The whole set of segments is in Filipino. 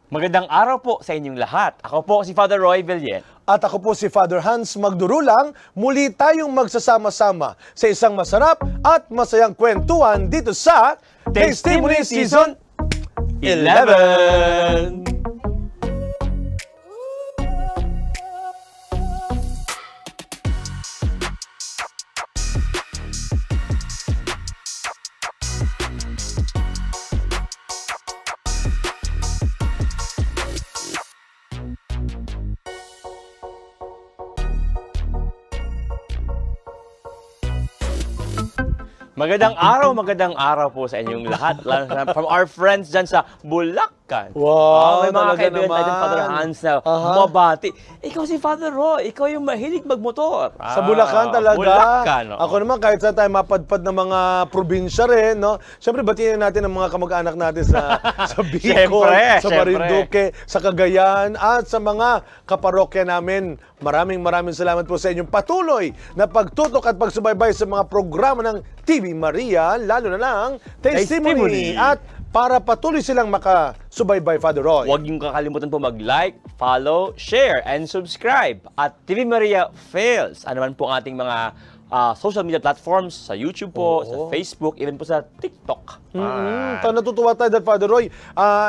Magandang araw po sa inyong lahat. Ako po si Father Roy Villen. At ako po si Father Hans Magdurulang. Muli tayong magsasama-sama sa isang masarap at masayang kwentuhan dito sa Testimony Season 11. Magandang araw po sa inyong lahat. From our friends dyan sa Bulacan. Wow, may mga talaga kaibigan naman. natin, Father Hans, na mabati. Ikaw si Father Roy, ikaw yung mahilig magmotor. Sa Bulacan talaga. Bulacan, oh. Ako naman kahit saan tayo mapadpad ng mga probinsya rin, no? Siyempre, batiin natin ang mga kamag-anak natin sa Bicol, sa Marinduque, sa Cagayan, at sa mga kaparokya namin. Maraming salamat po sa inyong patuloy na pagtutok at pagsubaybay sa mga programa ng TV Maria, lalo na lang Testimony. At para patuloy silang makasubaybay, Father Roy, huwag niyong kakalimutan po mag-like, follow, share, and subscribe at TV Maria Fails. Ano man po ang ating mga social media platforms, sa YouTube po, sa Facebook, even po sa TikTok. Natutuwa tayo dahil, Father Roy.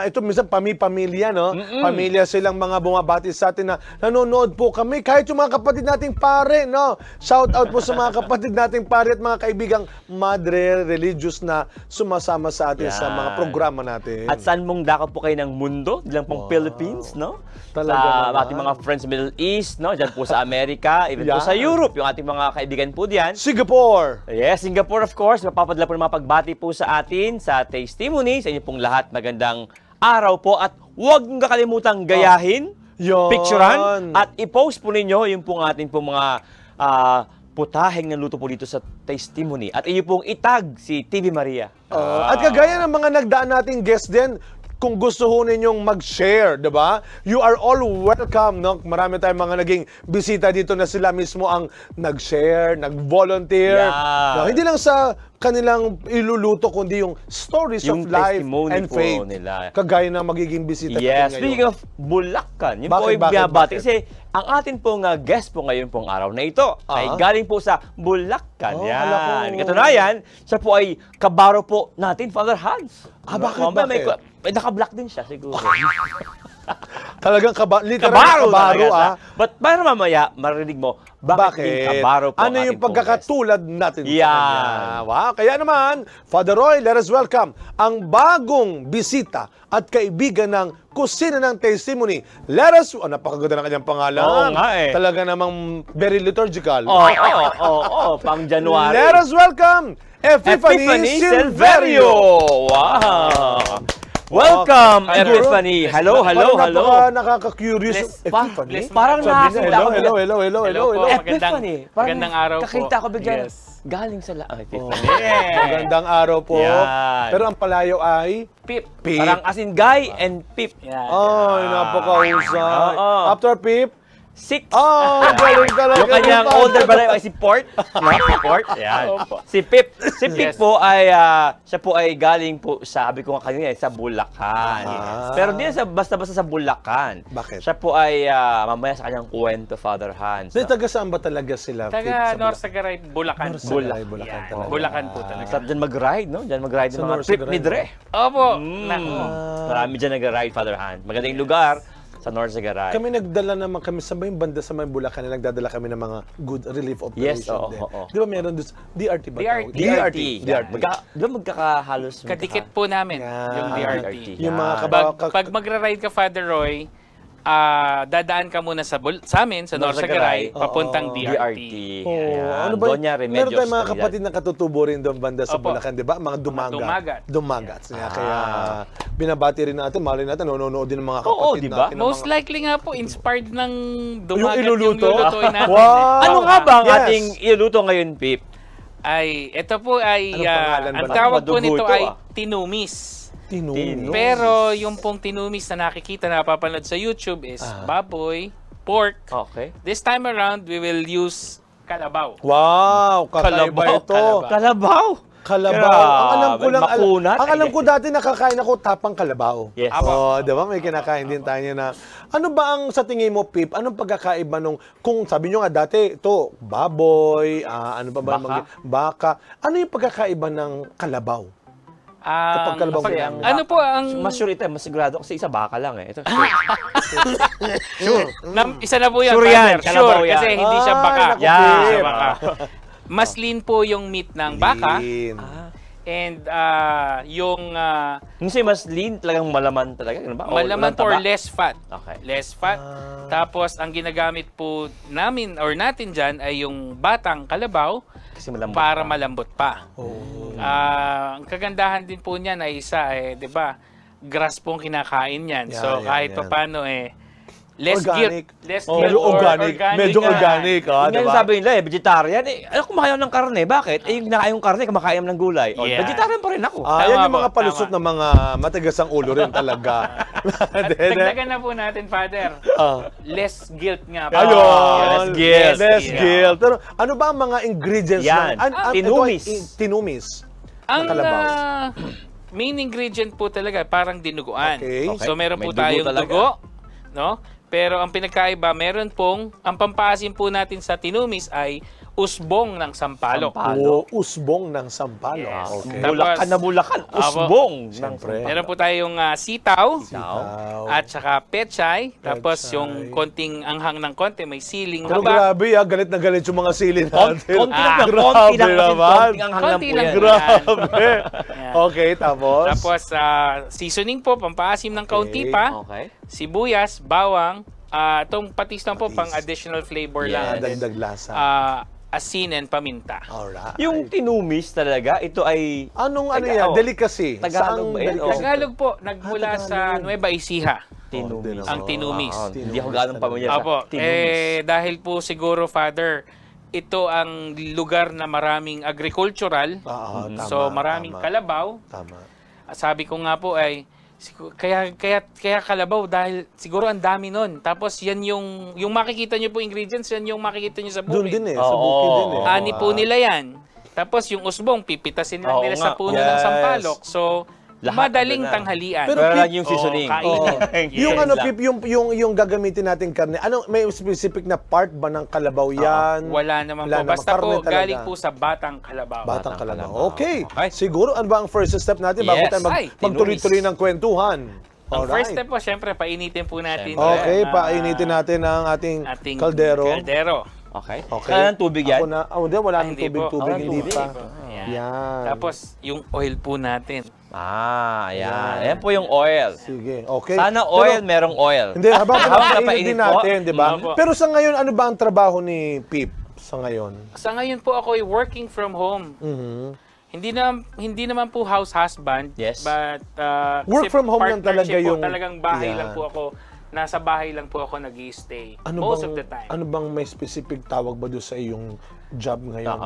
Ito minsan pamilya, no? Pamilya silang mga bumabati sa atin na nanonood po kami. Kahit yung mga kapatid nating pare, no? Shout out po sa mga kapatid nating pare at mga kaibigang madre religious na sumasama sa atin sa mga programa natin. At saan mong dakap po kayo ng mundo? Dilang pong Philippines, no? Talaga sa ating mga friends sa Middle East, no? Diyan po sa Amerika, even po sa Europe, yung ating mga kaibigan po diyan. Singapore! Yes, Singapore of course. Mapapadala po ng mga pagbati po sa atin sa Testimony. Sa inyo pong lahat, magandang araw po. At huwag niyong kakalimutang gayahin, picturean, at i-post po ninyo yung pong ating pong mga putaheng naluto po dito sa Testimony. At inyo pong itag si TV Maria. At kagaya ng mga nagdaan nating guest din, kung gusto ho ninyong mag-share, diba? You are all welcome, no? Marami tayong mga naging bisita dito na sila mismo ang nag-share, nag-volunteer. No, hindi lang sa kanilang iluluto, kundi yung stories yung of life and faith. Nila. Kagaya na magiging bisita natin ngayon. Speaking of Bulacan, yun po yung binabati. Kasi ang atin pong guest po ngayon pong araw na ito ay galing po sa Bulacan. Yan. Katunayan, siya po ay kabaro po natin, Father Hans. Bakit? Naka-black din siya siguro. Talagang literal kabaro, But para mamaya, marinig mo, bakit kabaro po ano yung pagkakatulad natin sa kanya? Wow. Kaya naman, Father Roy, let us welcome ang bagong bisita at kaibigan ng Kusina ng Testimony. Let us, napakaganda ng kanyang pangalan. Oo nga eh. Talaga namang very liturgical. Pang January. Let us welcome Epiphany Silverio. Wow. Welcome, Epiphany. Hello. Nakaka-curious. Epiphany? Parang nakakita ako. Hello. Epiphany. Magandang araw po. Kakita ko bigyan. Galing sa Epiphany. Magandang araw po. Yan. Pero ang palayo ay Pip. Parang as in Guy and Pip. Ay, napakahusay. After Pip, Six. galing talaga. Yung kanyang older brother ay si Port. Si Port. Yan. Si Pip. Si Pip po ay, siya po ay galing po, sabi ko nga kanina, sa Bulacan. Pero hindi sa basta-basta sa Bulacan. Bakit? Siya po ay, mamaya sa kanyang kwento, Father Hans. Taga saan ba talaga sila? Taga Norsagaray, Bulacan. Bulacan talaga. Bulacan po talaga. Sarap dyan mag-ride, no? Dyan mag-ride ng mga trip ni Dre. Opo. Marami dyan nag-ride, Father Hans. Magandang lugar. Sa Norsagaray. Kami nagdala naman kami sa may banda sa may Bulacan na nagdadala kami ng mga good relief operation. Yes, Di ba meron doon? DRT ba? DRT. Di ba magkakahalos? Kadikit po namin yung DRT. Yung mga pag magra-ride ka, Father Roy, dadaan ka muna sa amin, sa Norsagaray, papuntang DRT. Ano ba? Meron tayong mga kapatid na katutubo rin doon banda sa Bulacan, di ba? Mga dumagat. Kaya binabati rin natin, malay natin, nanonood din ng mga kapatid natin. Most likely nga po, inspired ng dumagat yung lulutuin natin. Ano nga ba ang ating iluluto ngayon, Pip? Ito po ay, ang tawag po nito ay tinumis. Pero yung pong tinumis na nakikita, napapanood sa YouTube is baboy, pork. Okay. This time around, we will use kalabaw. Wow! Kakaiba ito. Kalabaw? Kalabaw. Ang alam ko lang, makunat. ang alam ko dati nakakain ako tapang kalabaw. Yes. Oh, 'di ba? May kinakain din tayo na. Ano ba ang sa tingin mo, Pip? Anong pagkakaiba nung kung sabi nyo nga dati ito, baboy, ano pa ba baka. Ano yung pagkakaiba ng kalabaw? Kapag kalabaw kasi ang Ano po ang... mas sure ito, mas sigurado kasi isa baka lang eh. Ito, Isa na po yan, Sure yan, Father. kalabaw Sure, yan. kasi hindi siya baka. naku, Yeah. Pip. Siya baka. Mas lean po yung meat ng baka. Lean. And yung Kasi mas lean, talagang malaman talaga. Ganun ba? O malaman walang po or taba? less fat. Okay. Less fat. Tapos, ang ginagamit po namin or natin dyan ay yung batang kalabaw Kasi malambot para pa. malambot pa. Ang kagandahan din po niyan ay isa, 'di ba? Grass pong kinakain niyan. So, kahit papaano less Organic. guilt. Less Oh, guilt or organic. Medyo na. organic, Yun nga diba? yung sabi nila vegetarian. Ano kumakain ng karne? Bakit? Yung kinakain yung karne, kumakain ng gulay. O, Yeah. vegetarian pa rin ako. Tama Yan yung po, mga palusot tama. ng mga matigas ang ulo rin talaga. At dagdagan na po natin, Father. Less guilt nga po. Ayun. Less guilt. Less Yeah. guilt. Pero ano ba ang mga ingredients Yan. Tinumis. Tinumis. Ang kalabaw. main ingredient po talaga parang dinuguan. Okay. So meron May po dugo tayong talaga. dugo, no? Pero ang pinagkaiba, meron pong ang pampasim po natin sa tinumis ay usbong ng sampalok. Usbong ng sampalok. Yes. Okay. Tapos- Bulakan na bulakan. Usbong. Siyempre. Meron po tayong sitaw Sitaw. at saka pechay. Tapos Pechay. yung konting anghang ng konti, may siling Pero haba. grabe galit na galit yung mga sili natin. Konti lang, Grabe konti lang. naman. Konti ang hanggang Konti po lang yan. po. Grabe. Yan. Okay, tapos? Tapos seasoning po, pampaasim ng kaunti Okay. pa. Okay. Sibuyas, bawang, itong patis lang po, pang additional flavor lang. Yes. Dagdag lasa. Asin and paminta. Alright. Yung tinumis talaga, ito ay... Anong ano Taga- yan? oh. Delicacy. Tagalog Saang ba yan? delicacy? Tagalog po, nagmula sa Nueva Ecija. Tinumis. Ang tinumis. Hindi ako ganong pamilyar Apo, sa tinumis. dahil po siguro, Father, ito ang lugar na maraming agricultural. Tama, So maraming tama. kalabaw. Tama. Sabi ko nga po ay kaya kalabaw dahil siguro ang dami nun. Tapos yan yung makikita nyo po ingredients, yan yung makikita nyo sa Doon bukid. din eh. Sa bukid din eh. Ani po nila yan. Tapos yung usbong, pipitasin lang Oo nila nga. sa puno ng Yes. sampalok. So, Lahat madaling na. tanghalian. Pero Pero Pip- lang yung seasoning. kainin. Yung Yes ano, lang. Pip, yung gagamitin nating karne, ano, may specific na part ba ng kalabaw yan? Wala naman Wala po. Basta karne po, talaga. galing po sa batang kalabaw. Batang Batang kalabaw. kalabaw. Okay. Okay. Siguro, ano ba ang first step natin bago Yes. tayo Ay, magtuloy-tuloy ng kwentuhan? Ang Alright. first step po, syempre, painitin po natin. Okay, yan, painitin natin ang ating ating kaldero. Okay. Okay. Kailan tubig yan? Ako na, wala nang hindi po. tubig-tubig, Walang hindi tubig. pa. Yan. Yan. Tapos, yung oil po natin. Ayan. Ayan po yung oil. Sige, okay. Sana oil, Pero, merong oil. hindi, habang Habang pinapainit din napainit po. natin, di ba? Opo. Pero sa ngayon, ano ba ang trabaho ni Pip sa ngayon? Sa ngayon po ako ay working from home. Hindi naman po house husband, Yes. but Work kasi from home lang talaga partnership po, yung- talagang bahay Yan. lang po ako. Nasa bahay lang po ako nag-i-stay most of the time. Ano bang may specific tawag ba doon sa iyong job ngayon?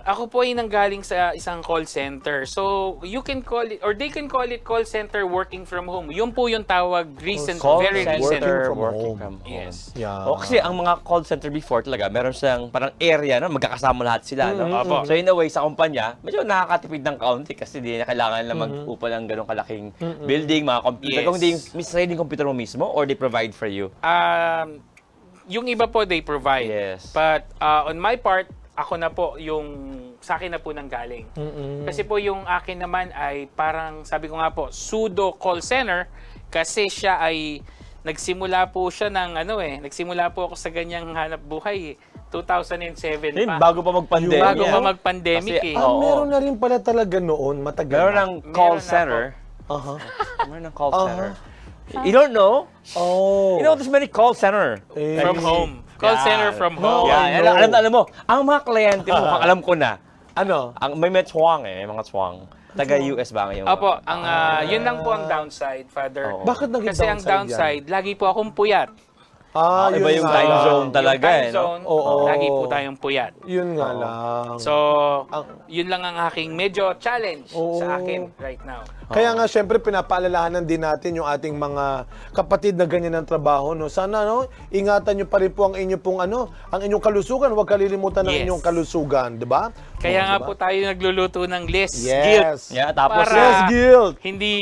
Ako po ay nanggaling sa isang call center. So, you can call it, or they can call it call center working from home. Yun po yung tawag recent, Call very recent. center Working from working home. from home. Yes. Yeah. O kasi ang mga call center before talaga, meron silang parang area, no? Magkakasama lahat sila. No? Opo. So in a way, sa kumpanya, medyo nakakatipid ng kaunti kasi di na kailangan na mag-upa ng ganong kalaking building, mga computer. Yes. Kung hindi yung sarili computer mo mismo or they provide for you. Yung iba po, they provide. Yes. But on my part, ako na po yung sa akin na po nang galing. Kasi po yung akin naman ay parang, sabi ko nga po, pseudo call center kasi siya ay nagsimula po siya ng nagsimula po ako sa ganyang hanap buhay 2007 Yun, pa. bago pa mag-pandemic. Bago pa mag-pandemic Kasi, eh. oo. Meron na rin pala talaga noon, matagal Meron na. ng call Meron na center. Aha. Meron ng call center. You don't know? Oh. You know, there's many call center. Eh, From home. Call center from home. Yeah, alam mo, ang mga kliyente mo, alam ko na, Ano? may twang may mga twang. Taga-US ba ngayon? Opo, yun lang po ang downside, Father. Oo. Bakit naging Kasi ang downside downside, lagi po akong puyat. Iba yung nga time lang. zone talaga Yung time eh. No? zone, Oo. lagi po tayong puyat. Yun nga lang. So, yun lang ang aking medyo challenge Oo. sa akin right now. Kaya nga, syempre, pinapaalalahanan din natin yung ating mga kapatid na ganyan ng trabaho. No? Sana, no, ingatan nyo pa rin po ang inyong pong, ang inyong kalusugan. Huwag kalilimutan ng inyong kalusugan, di ba? Kaya nga po tayo nagluluto ng less Yes. guilt. Yeah, tapos Less guilt. Hindi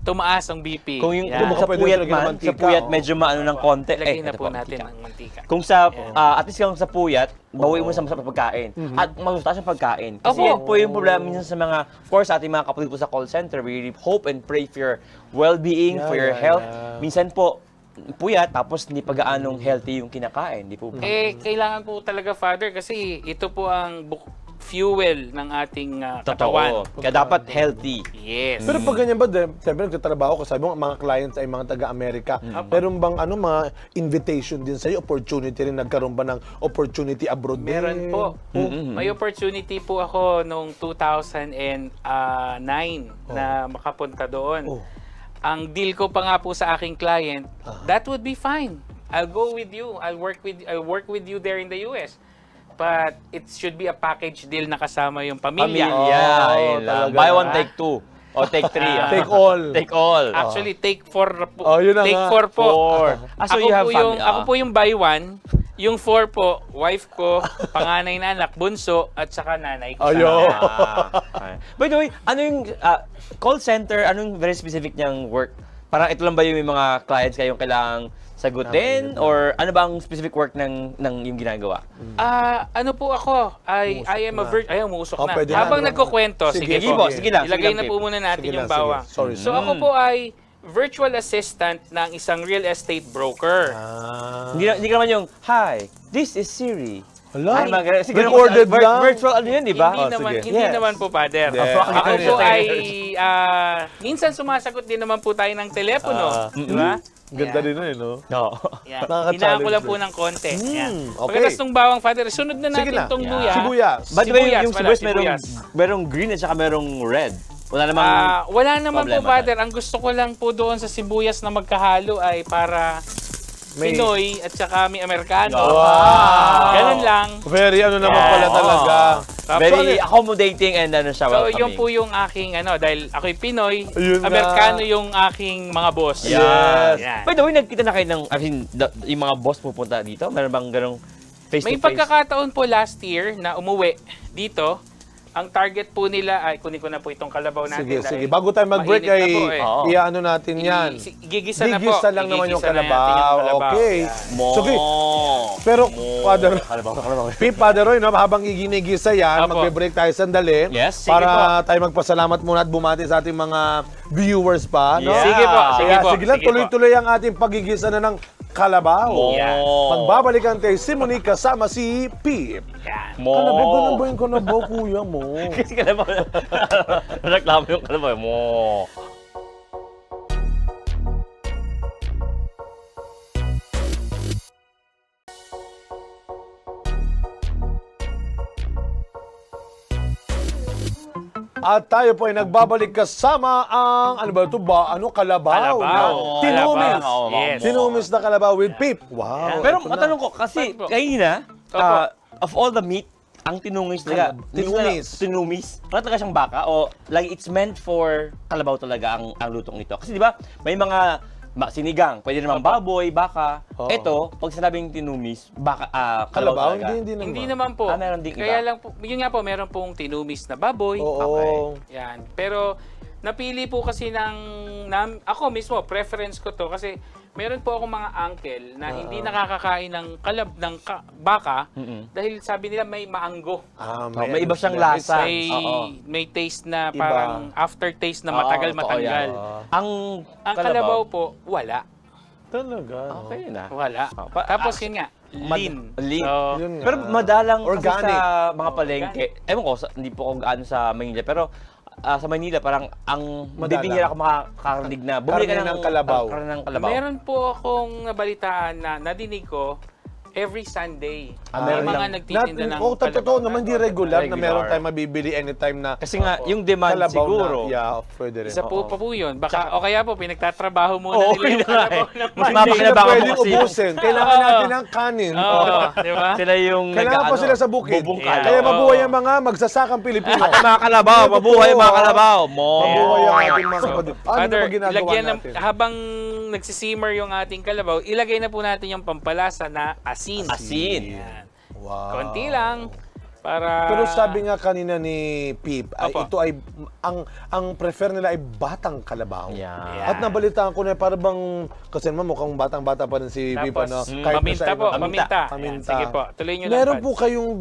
tumaas ang BP. kung yung Yan. sa pwede puyat lagyan ng man, mantika, sa puyat oo. medyo maano ng konti. Ilagay na ito po po, natin mantika. ang mantika. Kung sa, at least kung sa puyat, bawiin mo sa masarap na pagkain. At masustansya ang pagkain. Kasi Opo. yan po yung problema minsan sa mga, of course, sa ating mga kapatid po sa call center, we really hope and pray for your well-being, for your health. Minsan po, puyat, tapos hindi pa gaanong healthy yung kinakain. Di po ba? Kailangan po talaga, Father, kasi ito po ang fuel ng ating katawan. Totoo. Kaya dapat healthy. Yes. Pero pag ganyan ba, siyempre nagtatrabaho ka, sabi mo, mga clients ay mga taga-Amerika. Meron bang mga invitation din sa'yo, opportunity rin, nagkaroon ba ng opportunity abroad din? Meron po. May opportunity po ako noong 2009 na makapunta doon. Ang deal ko pa nga po sa aking client, that would be fine. I'll go with you. I'll work with you there in the US. But it should be a package deal na kasama yung pamilya. Ayun lang. talaga. Buy one, take two. O take three. Take all. Take all. Actually, take 4 po. Yun na Take nga. 4 po. So you have family. Ako po yung buy one. Yung 4 po, wife ko, panganay na anak, bunso, at saka nanay ko. Ayo. By the way, ano yung call center, anong very specific niyang work? Parang ito lang ba yung mga clients kayong kailangang sagutin? Or ano ba ang specific work ng yung ginagawa? Ano po ako? I am a virgin. Ay, umusok na. pwede Habang na. nagkukwento, Sige, sige, po, po. sige lang. Ilagay sige na lang, po Pip. muna natin Sige yung lang, bawang. sige. Sorry. So ako po ay virtual assistant ng isang real estate broker. Hindi naman yung, hi, this is Siri. Hala. Ay, Recorded lang. Virtual ano yun, di ba? Hindi naman, sige. hindi Yes. naman po, Father. Hindi. Ako po ay minsan sumasagot din naman po tayo ng telepono, di ba? Ganda din no? No. Yeah. Nakaka-challenge Hinaan ko lang po din. ng konti. Yan. okay. Pagkatapos ng bawang, Father, sunod na Sige natin na. itong luya. Sibuyas. By the way, yung Sibuyas sibuyas pala, merong green at saka merong red. Wala namang Wala naman po, problema Father. Ang gusto ko lang po doon sa sibuyas na magkahalo ay para Pinoy at saka may Amerikano. Wow. Ganun lang. Very naman pala talaga. very accommodating and ano siya, So, welcoming. yun po yung aking, dahil ako'y Pinoy, Ayun na. Amerikano yung aking mga boss. Yes. Yan. By the way, nagkita na kayo ng, yung mga boss pupunta dito? Meron bang ganong face-to-face? May pagkakataon po last year na umuwi dito. Ang target po nila ay, kunin ko na po itong kalabaw natin. Sige. Bago tayo mag-break mainit na ay po eh. Oo. iaano natin yan. Gigisa na po. Gigisa lang naman yung Igigisa na natin yung kalabaw. Okay. Mo. Sige. Pero, Father, Kalabaw. Pip, Father Roy, no, habang iginigisa yan, Apo. magbe-break tayo sandali. Yes, sige para tayo magpasalamat muna at bumati sa ating mga viewers pa. No? Yeah. Sige po, sige Kaya po. sige lang, sige po. tuloy-tuloy ang ating pagigisa na ng kalabaw. Yeah. Magbabalik ang testimony kasama si Pip. Yan. Mo. Kalabaw, ganun ba yung kalabaw, kuya mo? Kasi kalabaw. Reklamo yung kalabaw. Mo. At tayo po ay nagbabalik kasama ang, ano ba ito ba? Ano, kalabaw? Kalabaw. Na tinumis. Kalabaw. Yes. Tinumis na kalabaw with Pip. Wow. Pero ito na. matanong ko, kasi Bakit po? kanina, Opo. of all the meat, ang tinungis talaga. Tinumis. Wala talaga siyang baka o like it's meant for kalabaw talaga ang lutong ito. Kasi di ba, may mga sinigang, pwede naman baboy, baka. Oo. Ito, pag sinabing tinumis, baka Kalabaw? kalabaw talaga. Hindi naman. Hindi naman po. Meron ding iba. Kaya lang po, yun nga po, meron pong tinumis na baboy. Oo. Okay. Yan. Pero napili po kasi ako mismo, preference ko to kasi meron po akong mga uncle na hindi nakakakain ng baka dahil sabi nila may maanggo. May iba siyang lasa. May taste na Iba. parang aftertaste na Oo, matagal totoo matanggal. yan. Ang Ang kalabaw po, wala. Talaga. Okay na. Wala. Tapos yun nga, lean. Lean. So, Yun nga. Pero madalang kasi Organic. sa mga palengke. Ewan ko, hindi po ako gaano sa Manila. Pero sa Manila, parang ang Madalang. bibigyan ako makakarinig na bumili ka Karne ng kalabaw. Karne ng kalabaw. meron po akong nabalitaan na nadinig ko, every Sunday. Meron May mga lang. nagtitinda ng totoo naman, hindi regular na meron Regular. tayong mabibili anytime na Kasi nga, yung demand kalabaw siguro. na. Yeah, pwede rin. Isa po pa po yun. Baka, o kaya po, pinagtatrabaho muna Oo, nila yung yun na nga kalabaw eh. ng Mas Monday. Hindi sila Mapakinabangan pwedeng mo kasi ubusin. Kailangan natin ng kanin. Oo, di ba? Sila yung Kailangan pa sila sa bukid. bubungkal. Kaya Oo. mabuhay ang mga magsasakang Pilipino. Mga kalabaw, mabuhay mga kalabaw. Mabuhay ang ating mga So, kapatid. Ano Father, na ba ginagawa ilagyan natin? habang nagsisimmer yung ating kalabaw, ilagay na po natin yung pampalasa na asin. Asin. Yan. Wow. Konti lang para... Pero sabi nga kanina ni Pip, ay, Opo. ito ay, ang prefer nila ay batang kalabaw. Yeah. At nabalitaan ko na para bang, kasi naman mukhang batang-bata pa rin si Pip, Tapos, ano? paminta po, paminta. Paminta. Sige po, tuloy nyo lang. Meron Pat. po kayong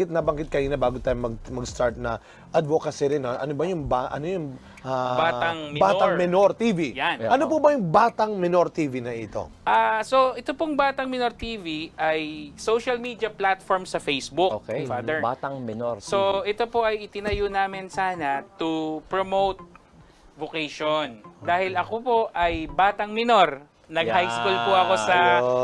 nabanggit kanina bago tayo mag-start na advocacy rin. Ano ba yung, Batang Minor. Batang Minor TV. Yan. Ano po ba yung Batang Minor TV na ito? So, ito pong Batang Minor TV ay social media platform sa Facebook, Okay. Father. Batang Minor. So, ito po ay itinayo namin sana to promote vocation. Dahil ako po ay batang minor. Nag-high school po ako sa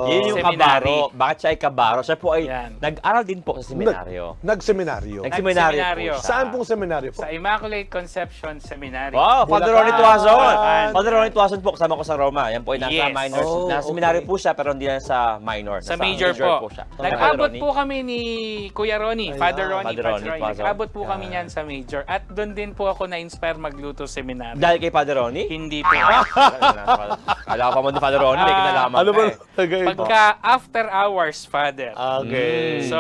Yun yung seminary. kabaro. Bakit siya ay kabaro? Siya po ay Yan. nag-aral din po sa seminaryo. Nagseminaryo. Nagseminaryo Nagseminaryo. po siya. Saan pong seminaryo po? Sa Immaculate Conception Seminary. Wow, Father Bulacan. Ronnie Tuazon. Bulacan. Father Ronnie Tuazon po, kasama ko sa Roma. Yan po ay nasa Yes. minor. Oh, nasa okay. seminaryo po siya, pero hindi na sa minor. Sa Nasa major po. siya. Nag-abot Father po kami ni Kuya Ronnie, Ayan. Father Ronnie. Father Ronnie Tuazon. Nag-abot po kami niyan sa major. At doon din po ako na-inspire magluto seminary. Dahil kay Father Ronnie? Hindi po. Kala ko pa mo di Father Ronnie, may kinalaman Ano ba? ka eh. Pagka after hours, Father. Okay. So,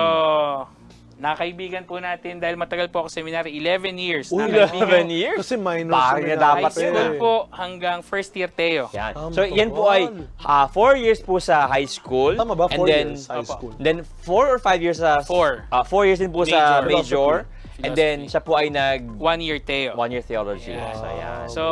nakaibigan po natin dahil matagal po ako seminary, 11 years. Uy, Nakaibigan. 11 years? Kasi minor Pare na dapat High school yun. po hanggang first year Teo. Yan. So, yan po ay 4 years po sa high school. Tama ba? 4 And then, years high Opo. school. Then 4 or 5 years sa 4. 4 years din po sa Major. major. And then siya po ay nag 1 year Teo. 1 year theology. Yeah. So, yan. So,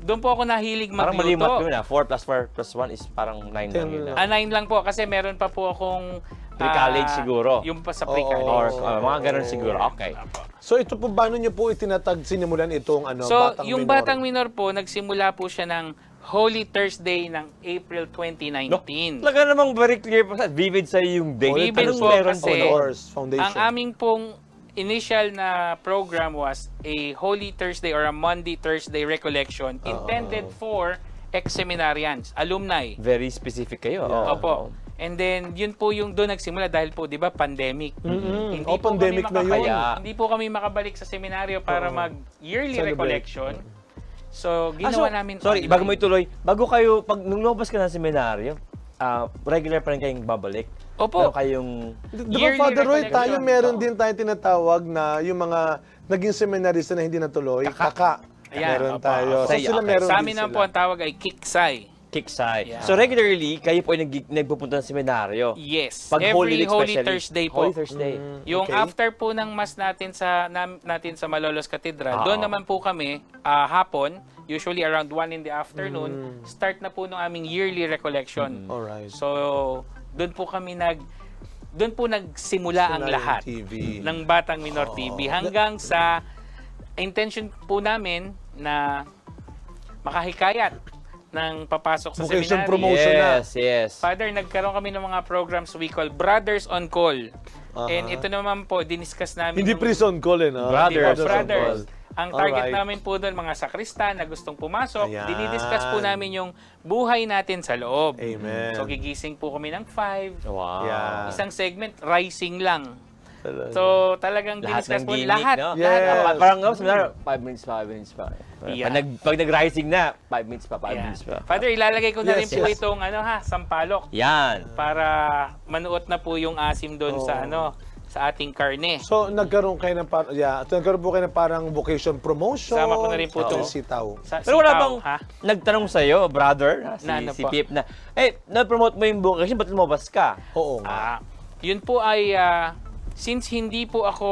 doon po ako nahilig Parang malimat magluto. yun 4 plus 4 plus 1 is parang 9 lang yun. 9 lang po kasi meron pa po akong Pre-college siguro. Yung pa sa Or pre-college. mga ganun siguro. Okay. So ito po, paano niyo po itinatag, sinimulan itong So, Batang yung Minor? Batang Minor po, nagsimula po siya ng Holy Thursday ng April 2019. Talaga namang very clear po sa vivid sa yung date. Vivid Anong po meron kasi Followers Foundation. ang aming pong initial na program was a Holy Thursday or a Monday Thursday recollection intended for ex-seminarians, alumni. Very specific kayo. Yeah. Opo. And then, yun po yung doon nagsimula dahil po, di ba, pandemic. Hindi Oh, po pandemic kami na yun. Hindi po kami makabalik sa seminaryo para mag-yearly Celebrate. recollection. So, ginawa namin sorry, online. bago mo ituloy, bago kayo, pag nung lumabas ka ng seminaryo, regular pa rin kayong babalik? Opo. Meron kayong... Di ba, Yearly Father Roy, recollection. tayo meron din tayo tinatawag na yung mga naging seminarista na hindi natuloy, kaka. Ayan, Meron opo. tayo. So Okay. sila meron Sa din amin naman sila. po ang tawag ay kiksay. Kiksay. Yeah. So regularly, kayo po ay nagpupunta ng seminaryo? Yes. Pag Every Holy especially. Thursday po. Holy Thursday. Yung Okay. after po ng mass natin sa Malolos Cathedral, Oo. doon naman po kami hapon, usually around 1 in the afternoon, start na po ng aming yearly recollection. Alright. So, doon po nagsimula ang Seminary lahat TV. ng Batang Minor TV hanggang sa intention po namin na makahikayat ng papasok sa Vocation seminary. promotion na. Yes. Father, nagkaroon kami ng mga programs we call Brothers on Call. And ito naman po, diniscuss namin. Hindi yung- prison call eh, no? Brothers. Hindi po, brothers. Ang target Alright. namin po doon, mga sakristan na gustong pumasok, Ayan. dinidiscuss po namin yung buhay natin sa loob. Amen. So, gigising po kami ng 5. Wow. Yeah. Isang segment, rising lang. Talaga. So, talagang Lahat diniscuss ng po gimmick, lahat. no? Lahat. Yes. Parang seminar, 5 minutes pa, 5 minutes pa. Yeah. Pag nag-rising na, 5 minutes pa, 5 Yeah. minutes pa. Father, ilalagay ko na rin Yes, po yes. itong sampalok Yan. para manuot na po yung asim doon sa sa ating karne. So, nagkaroon kayo ng nagkaroon po kayo ng parang vocation promotion. Sama ko na rin po itong to. sitaw. Sa Pero wala sitaw, bang ha? nagtanong sa'yo, brother, Na ano si po? Pip, na, na-promote mo yung vocation, ba't lumabas ka? Oo nga. Yun po ay since hindi po ako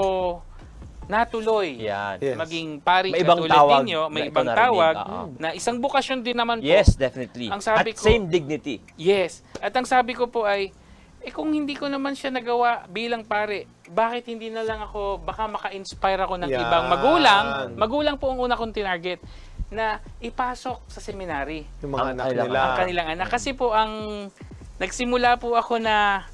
natuloy Yan. Yes. maging pari May ibang katulad tawag ninyo, na may ikaw ibang narinig, tawag oo. na isang bukasyon din naman po. Yes, definitely. Ang sabi At ko- same dignity. Yes. At ang sabi ko po ay, kung hindi ko naman siya nagawa bilang pare, bakit hindi na lang ako, baka maka-inspire ako ng Yan. ibang magulang. Magulang po ang una kong tinarget na ipasok sa seminary. Yung mga Ang anak kailangan. nila. Ang kanilang anak. Kasi po ang nagsimula po ako na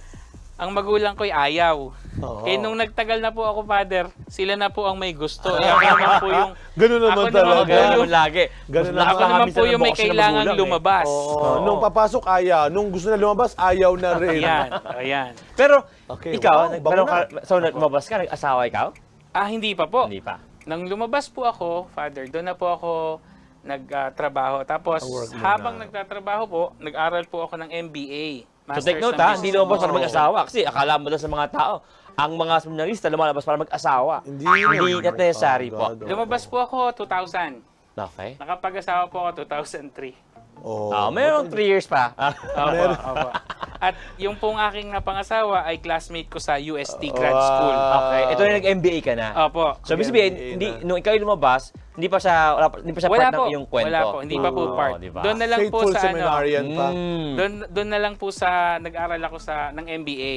ang magulang ko'y ayaw. Oo. Eh, nung nagtagal na po ako, Father, sila na po ang may gusto. Eh, ako naman po yung... Ganun naman ako naman talaga. po yung... Ganun lagi. Ganun Mas Ako naman po yung may nakakamisan ng kailangan magulang, lumabas. Oo. Nung papasok, ayaw. Nung gusto na lumabas, ayaw na rin. Ayan, ayan. Pero, Okay, ikaw, wow, pero bango na. so lumabas ka, nag-asawa ikaw? Hindi pa po. Hindi pa. Nang lumabas po ako, Father, doon na po ako nagtrabaho. Tapos, Work muna. habang nagtatrabaho po, nag-aral po ako ng MBA. So take note ha, hindi lumabas para mag-asawa. Kasi akala mo daw sa mga tao, ang mga seminarista lumalabas para mag-asawa. Hindi not necessary po. Lumabas po ako 2000. Okay. Nakapag-asawa po ako 2003. Oh. Mayroong 3 years pa. Opo, opo. At yung pong aking napangasawa ay classmate ko sa UST Grad School. Okay. Ito na nag-MBA ka na. Opo. So, ibig sabihin, nung ikaw yung lumabas, hindi pa siya Wala part po. ng iyong kwento. Wala po. Hindi pa po part. Diba? Doon na lang po Faithful sa seminarian pa. Doon na lang po sa nag-aral ako ng MBA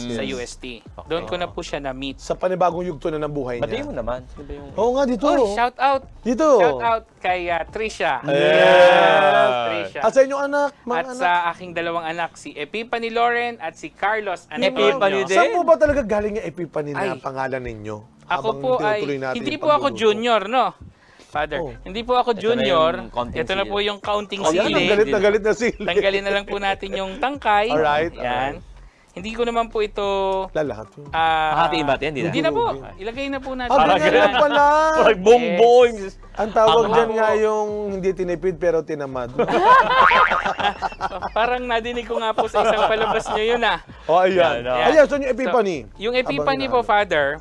sa yes. UST. Doon ko na po siya na-meet. Sa panibagong yugto na ng buhay Batiin niya. mo naman. Sino ba yung... Oo nga, dito. Oh, shout out. Dito. Shout out kay Trisha. Trisha. At sa inyong anak, mga At anak. sa aking dalawang anak, si Epiphany Loren at si Carlos Antonio. Epiphany din? Saan po ba talaga galing yung Epiphany na Ay. pangalan ninyo? Ako Habang po ay, tinutuloy natin hindi yung po ako pagluluto. junior, no? Father, Oh. hindi po ako Ito na junior. yung counting Ito na sili. po yung counting Oh, yan, sili. ang galit na sili. Tanggalin na lang po natin yung tangkay. Alright, Yan. Hindi ko naman po ito... Lalahat yun. Hahatiin ba ito? Hindi na po. Ilagay na po natin. Ah, ganyan na pala. Parang buong-buong. Ang tawag Ako dyan po. nga yung hindi tinipid pero tinamad. Parang nadinig ko nga po sa isang palabas nyo yun ah. Oh, ayan. Yan, Ayan, so yung Epiphany. Yung Epiphany po, Father,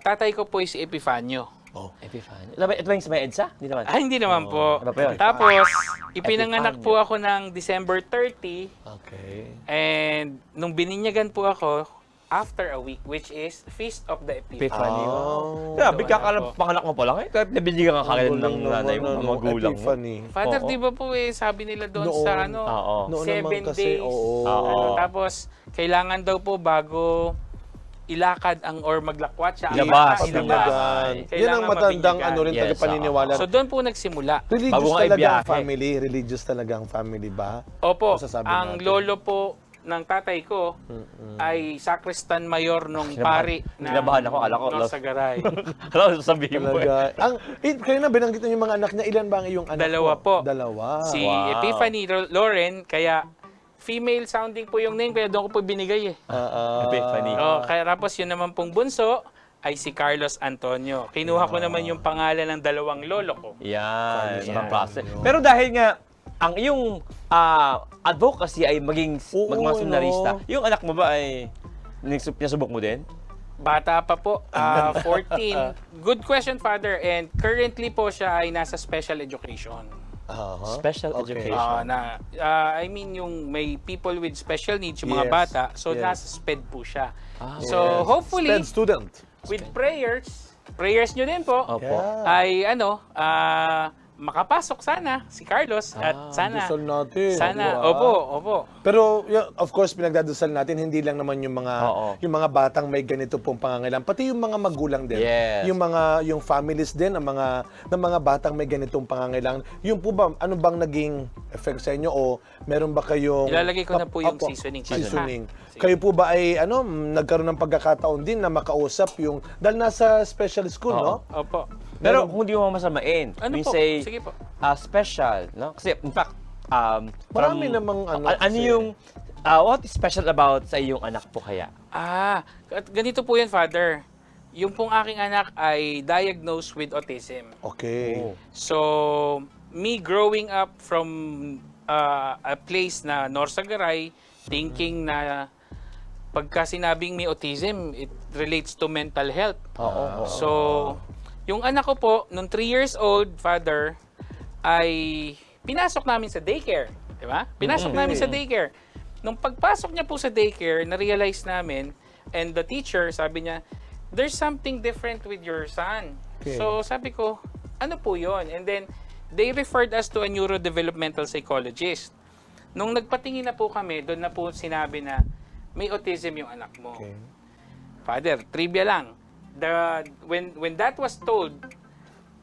tatay ko po is si Epifanio. Oh. Epiphany. Ito ba yung sa may EDSA? Hindi naman. Hindi naman po. Iba pa yun. Tapos, ipinanganak po ako ng December 30 Okay. and nung bininyagan po ako, after a week, which is Feast of the Epiphany. Epiphany. Oh. Grabe ka, Wala po. panganak mo pa lang eh. Kahit nabindigan ka kagad ng nanay mo, ng magulang mo. Epiphany. Father, Oo. di ba po sabi nila doon Noon. sa ano, Oo. Noon 7 naman kasi, days. oo. Oo. Tapos, kailangan daw po bago ilakad or maglakwat siya. ang Ilabas. bata, Pabinyagan. Yan Kailangan ang matandang mabinyagan. ano rin Yes, tagapaniniwala. So, doon po nagsimula. Religious Bago nga talaga ang ibiyahe. family. Religious talaga ang family ba? Opo, Masasabi ang natin. lolo po ng tatay ko ay sacristan mayor nung pari na Kinabahan ako, akala ko, Norsagaray. Alam mo, sasabihin mo eh. Talaga. Kayo na binanggit niyo yung mga anak niya. Ilan ba ang iyong anak Dalawa po. Dalawa. Si Wow. Epiphany Loren, kaya female sounding po yung name, kaya doon ko po binigay eh. Epiphany. Kaya tapos yun naman pong bunso ay si Carlos Antonio. Kinuha ko naman yung pangalan ng dalawang lolo ko. Yan, Yan. mga process. Pero dahil nga, ang iyong advocacy ay maging Oo, mga seminarista, no? yung anak mo ba ay nasubok mo din? Bata pa po, 14. Good question, Father. And currently po siya ay nasa special education. Special Okay. education. I mean yung may people with special needs, yung mga Yes, bata. So yes. nasa SPED po siya. Ah, So hopefully, SPED student. with prayers nyo din po, Opo. Yeah. ay makapasok sana si Carlos at sana Dasal natin. sana Diba? opo. Pero of course pinagdadasal natin hindi lang naman yung Oo. mga batang may ganito pong pangangailangan, pati yung mga magulang din. Yes. Yung families din ng mga batang may ganitong pangangailangan. Yung po ba ano bang naging effect sa inyo o meron ba kayong Ilalagay ko na po yung Apo, seasoning. seasoning. Sige. Kayo po ba ay nagkaroon ng pagkakataon din na makausap yung dahil nasa special school, Oo. no? Opo. Pero kung di mo masamain, Ano we po? say Sige po. special, no? Kasi in fact, Marami namang ano ano kasi. yung what is special about sa iyong anak po kaya? At ganito po yan, Father. Yung pong aking anak ay diagnosed with autism. Okay. Oh. So, me growing up from a place na Norsagaray, thinking na pagka sinabing may autism, it relates to mental health. Oo. So, yung anak ko po, nung 3 years old, Father, ay pinasok namin sa daycare. Di ba? Pinasok namin sa daycare. Nung pagpasok niya po sa daycare, na-realize namin, and the teacher, sabi niya, there's something different with your son. Okay. So, sabi ko, ano po yon? And then, they referred us to a neurodevelopmental psychologist. Nung nagpatingin na po kami, doon na po sinabi na may autism yung anak mo. Okay. Father, trivia lang. When that was told,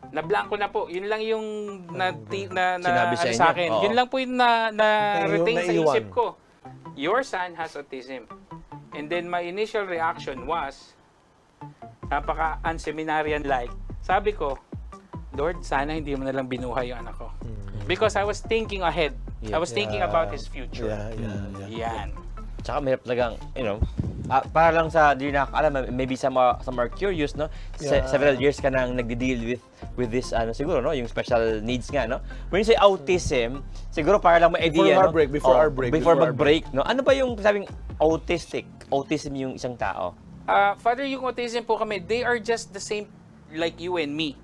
na-blanco na po. Yun lang yung Sinabi sa inyo? akin. Oo. Yun lang po yung na-retain sa Naiwan. isip ko. Your son has autism. And then my initial reaction was, napaka-unseminarian-like. Sabi ko, Lord, sana hindi mo na lang binuhay yung anak ko. Because I was thinking ahead. I was thinking about his future. Yan. Tsaka mahirap talagang, para lang sa di nakakaalam, maybe some are curious, no? Several years ka nang nagde-deal with this, siguro, no? Yung special needs nga, no? When you say autism, siguro para lang ma-idea, no? Before mag-break, no? Ano ba yung sabing autism yung isang tao? Father, yung autism po kami, they are just the same like you and me.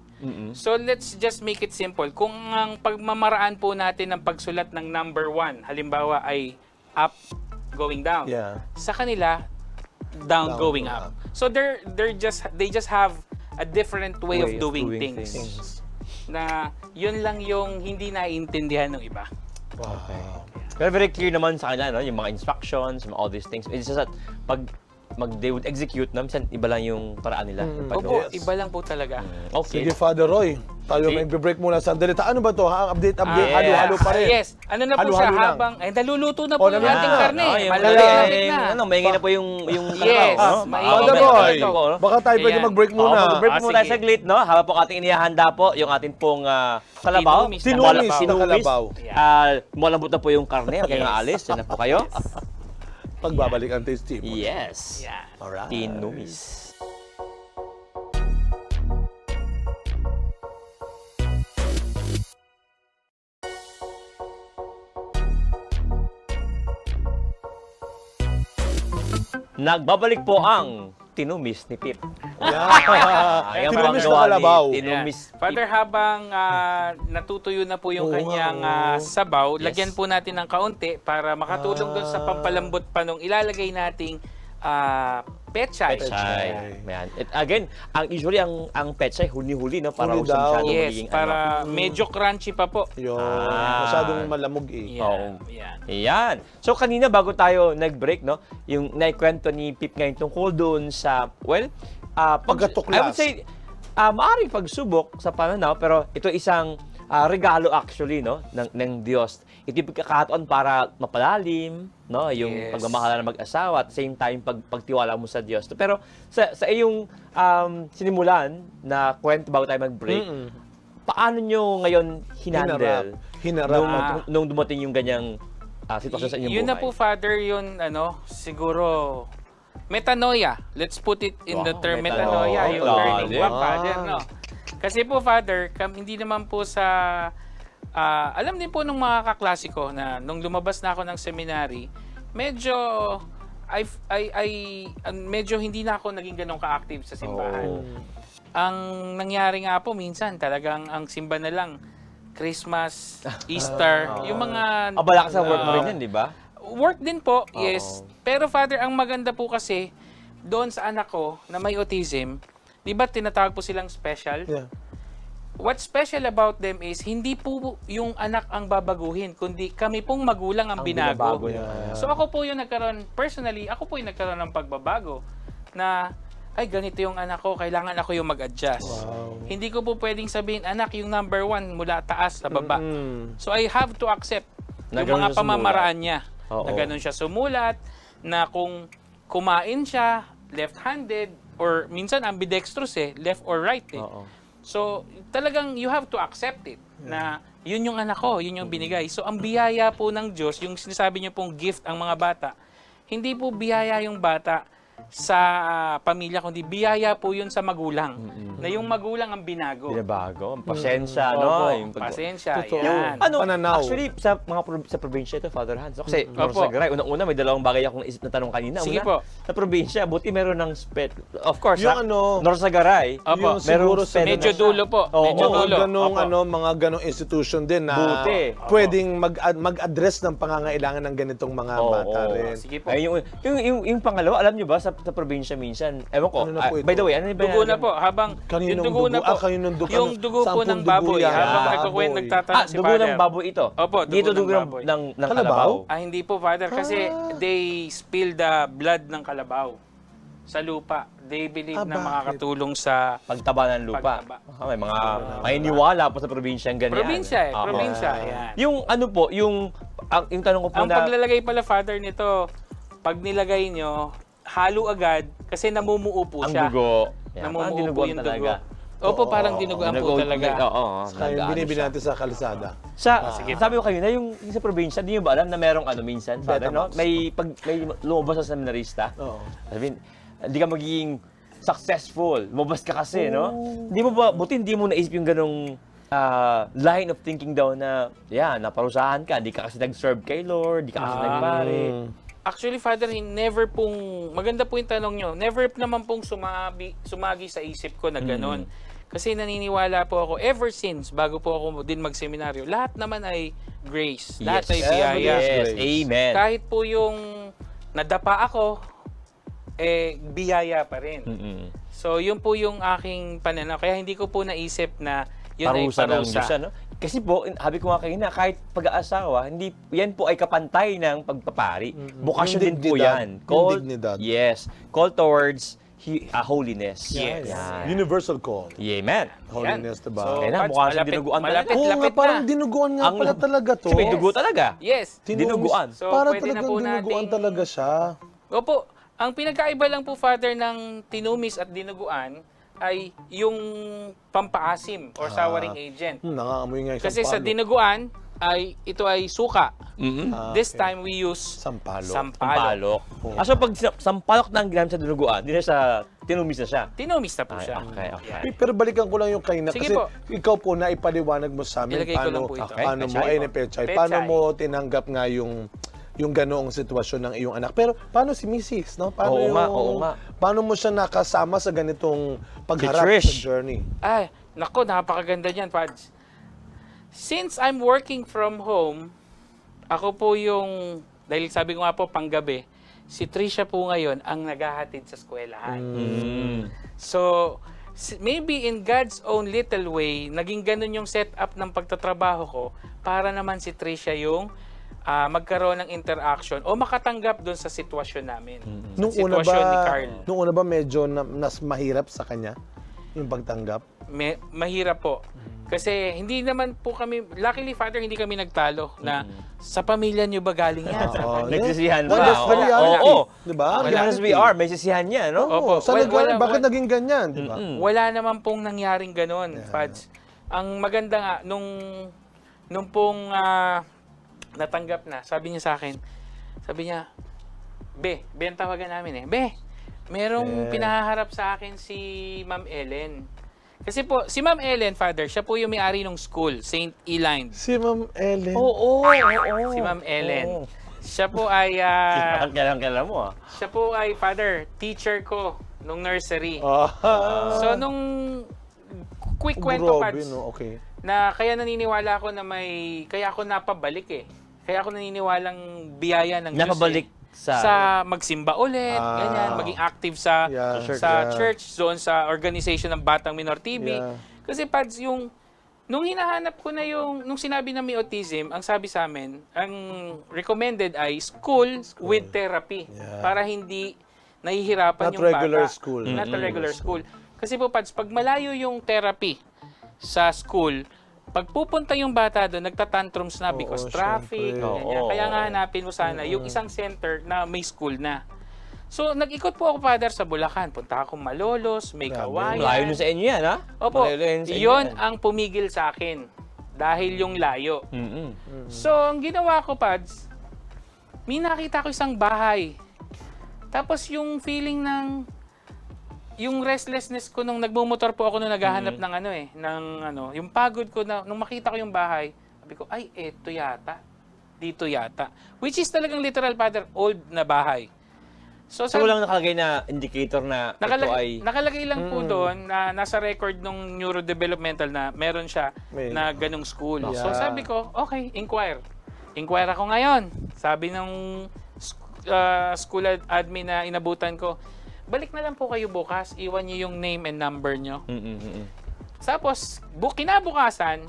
So let's just make it simple. Kung ang pagmamaraan po natin ng pagsulat ng number 1, halimbawa ay up, going down. Sa kanila, down going up. So they just have a different way of doing things. Na yun lang yung hindi naiintindihan ng iba. Wow. Pero very clear naman sa kanila, no? Yung mga instructions, all these things. It's just that pag they would execute, minsan iba lang yung paraan nila. Opo, iba lang po talaga. Okay. Sige, Father Roy. Tayo may break muna sandali. Ano ba to? Update, halo-halo pa rin. Yes. Ano na po siya habang, naluluto na po yung ating karne. Malapit na. Maingay na po yung yes. Father Roy, baka tayo pwede mag-break muna. Mag-break muna tayo saglit, no? Habang po ating inihahanda po yung ating pong kalabaw. Tinumis na kalabaw. Malambot na po yung karne. Kaya nga alis. Yan na po kayo. Pagbabalik ang Taste Team. Yes. Alright. Tinumis. Nagbabalik po ang tinumis ni Pip. Tinumis na kalabaw. Father, habang natutuyo na po yung kanyang sabaw, lagyan po natin ng kaunti para makatulong doon sa pampalambot pa nung ilalagay nating pechay. Again, usually ang pechay huli-huli, no? Para masyadong magiging para medyo crunchy pa po. Masyadong malamog eh. Yan. So kanina bago tayo nag-break, no? Yung naikwento ni Pip ngayon tungkol doon sa, pagkatuklas. I would say, maaaring pagsubok sa pananaw, pero ito isang regalo actually, no? ng Diyos. Ito yung pagkakataon para mapalalim, no? Yung pagmamahala ng mag-asawa at same time pagtiwala mo sa Diyos. Pero sa iyong sinimulan na kwento bago tayo mag-break, paano nyo ngayon hinarap nung dumating yung ganyang sitwasyon sa inyong buhay? Yun na po, Father, yun, siguro, metanoia. Let's put it in the term metanoia. Yung learning one, Father, no? Kasi po, Father, hindi naman po sa... alam din po nung mga kaklase ko na nung lumabas na ako ng seminary, medyo medyo hindi na ako naging ganun ka-active sa simbahan. Ang nangyari nga po minsan talagang ang simba na lang Christmas, Easter, yung mga abala ka sa work mo rin yan, di ba? Work din po, yes. Pero Father, ang maganda po kasi doon sa anak ko na may autism, di ba tinatawag po silang special? What's special about them is, hindi po yung anak ang babaguhin, kundi kami pong magulang ang binago. So ako po yung nagkaroon, personally, ako po yung nagkaroon ng pagbabago na, ay ganito yung anak ko, kailangan ako yung mag-adjust. Hindi ko po pwedeng sabihin, anak, yung number 1 mula taas sa baba. So I have to accept yung mga pamamaraan niya. Na ganun siya sumulat, na kung kumain siya, left-handed, or minsan ambidextrous left or right So, talagang you have to accept it na yun yung anak ko, yun yung binigay. So, ang biyaya po ng Diyos, yung sinasabi niyo pong gift ang mga bata, hindi po biyaya yung bata sa pamilya, kundi biyaya po yun sa magulang. Na yung magulang ang binago. Binabago. Pasensya, no? Pasensya, yan. Pananaw. Actually, sa probinsya ito, Father Hans. Kasi, sa Garay, unang-una, may dalawang bagay akong naisip na tanong kanina. Sige po. Sa probinsya, buti meron ng of course, yung Norsagaray, meron medyo dulo po. Medyo dulo. Mga ganong institution din na pwedeng mag-address ng pangangailangan ng ganitong mga bata rin. Sige po. Yung pangalawa, alam nyo ba, sa probinsya minsan, ewan ko, by the way, ano ba dugo na po, habang yung dugo na po, yung dugo po ng baboy, habang nagtatanong si Father. Dugo ng baboy ito? Opo, dito dugo ng kalabaw? Hindi po, Father, kasi they spill the blood ng kalabaw sa lupa. They believe na makakatulong sa pagtaba ng lupa. May mga maniniwala po sa probinsyang ganyan. Probinsya, yan. Yung ano po, yung tanong ko po ang paglalagay pala, Father, nito, pag nilagay nyo, halo agad kasi namumuo po Ang siya. dugo. Namumuo po yung dugo. Opo, parang dinuguan po talaga. Oo. Kaya binibili natin sa kalsada. Sabi ko kayo na yung sa probinsya, di nyo ba alam na merong minsan, Father, no? May lumabas sa seminarista. Oo. Sabihin, hindi ka magiging successful. Lumabas ka kasi, no? Buti hindi mo naisip yung ganong line of thinking daw na, naparusahan ka, hindi ka kasi nag-serve kay Lord, hindi ka kasi nagpare. Actually, Father, never pong, maganda po yung tanong nyo, never naman pong sumagi sa isip ko na gano'n. Kasi naniniwala po ako, ever since, bago po ako din mag-seminaryo, lahat naman ay grace. Lahat ay biyaya. Yes, amen. Kahit po yung nadapa ako, biyaya pa rin. So, yun po yung aking pananaw. Kaya hindi ko po naisip na yun parusa ay parusa. Ng Diyos, ano? Kasi po, sabi ko nga kayo na, kahit pag-aasawa, yan po ay kapantay ng pagpapari. Bukasyon din po yan. Yes. Call towards holiness. Yes. Universal call. Amen. Holiness, diba? So, kaya na, mukha siyang dinuguan talaga. Oo nga, parang dinuguan nga pala talaga to. Kasi may dugo talaga. Yes. Dinuguan. So, para pwede na talagang po dinuguan nating... talaga siya. Opo. Ang pinagkaiba lang po, Father, ng tinumis at dinuguan ay yung pampaasim or souring agent. Nangangamoy nga yung Kasi sa sampalok. dinuguan, ito ay suka. This time we use Sampalok. Sampalok. So pag sampalok na ang ginamit sa dinuguan, di na sa tinumis na siya. Tinumis na po siya. Okay. Pero balikan ko lang yung kaina. Sige Kasi po. ikaw po na ipaliwanag mo sa amin Ilagay ko lang po ito. paano mo, Pechay. Pechay, Pechay. paano mo tinanggap nga yung ganoong sitwasyon ng iyong anak. Pero paano si Mrs., no? Paano Oo nga. Paano mo siya nakasama sa ganitong pagharap Si sa journey? Ay, nako, napakaganda niyan, Pads. Since I'm working from home, ako po yung, dahil sabi ko nga po, panggabi, si Trisha po ngayon ang naghahatid sa eskwelahan. So, maybe in God's own little way, naging ganun yung setup ng pagtatrabaho ko para naman si Trisha yung magkaroon ng interaction o makatanggap doon sa sitwasyon namin. Sa sitwasyon ni Carl. Nung una ba medyo nas mahirap sa kanya yung pagtanggap? Mahirap po. Kasi hindi naman po kami, luckily Father, hindi kami nagtalo na sa pamilya niyo ba galing yan? Nagsisihan ba? That's the reality. Oo. Diba? As we are, may sisihan niya, no? Oo. Saan bakit naging ganyan? Diba? Wala naman pong nangyaring ganun, Fads. Ang maganda nga, nung pong natanggap na, sabi niya sa akin, sabi niya, Be, ang tawagan namin Be, merong pinaharap sa akin si Ma'am Ellen. Kasi po, si Ma'am Ellen, Father, siya po yung may-ari ng school, St. Elaine. Si Ma'am Ellen? Oo. Si Ma'am Ellen. Siya po ay, Kailan mo, siya po ay, Father, teacher ko nung nursery. So, nung quick kwento, Pads, Okay. na kaya naniniwala ako na kaya ako napabalik Kaya ako naniniwalang biyaya ng Diyos napabalik sa magsimba ulit, ganyan, maging active sa church, doon sa organization ng Batang Minor TV. Kasi Pads, nung hinahanap ko na nung sinabi na may autism, ang sabi sa amin, ang recommended ay school with therapy para hindi nahihirapan Not yung bata. regular school. Not a regular school. Kasi po Pads, pag malayo yung therapy sa school, pag pupunta yung bata doon, nagtatantrums na because traffic, ganyan. Kaya nga hanapin mo sana yung isang center na may school na. So, nag-ikot po ako, Father, sa Bulacan. Punta ako Malolos, may Kawayan. Layo nun sa inyo yan, ha? Opo, yun ang pumigil sa akin. Dahil yung layo. So, ang ginawa ko, Pads, may nakita ko isang bahay. Tapos yung feeling yung restlessness ko nung nagmumotor po ako nung naghahanap ng yung pagod ko nung makita ko yung bahay, sabi ko, ay, eto yata. Dito yata. Which is talagang literal, Father, old na bahay. So walang nakalagay na indicator na ito ay... Nakalagay lang po doon na nasa record nung neurodevelopmental na meron siya na ganung school. So sabi ko, okay, inquire. Inquire ako ngayon. Sabi ng school admin na inabutan ko, balik na lang po kayo bukas, iwan niyo yung name and number niyo. Tapos, kinabukasan,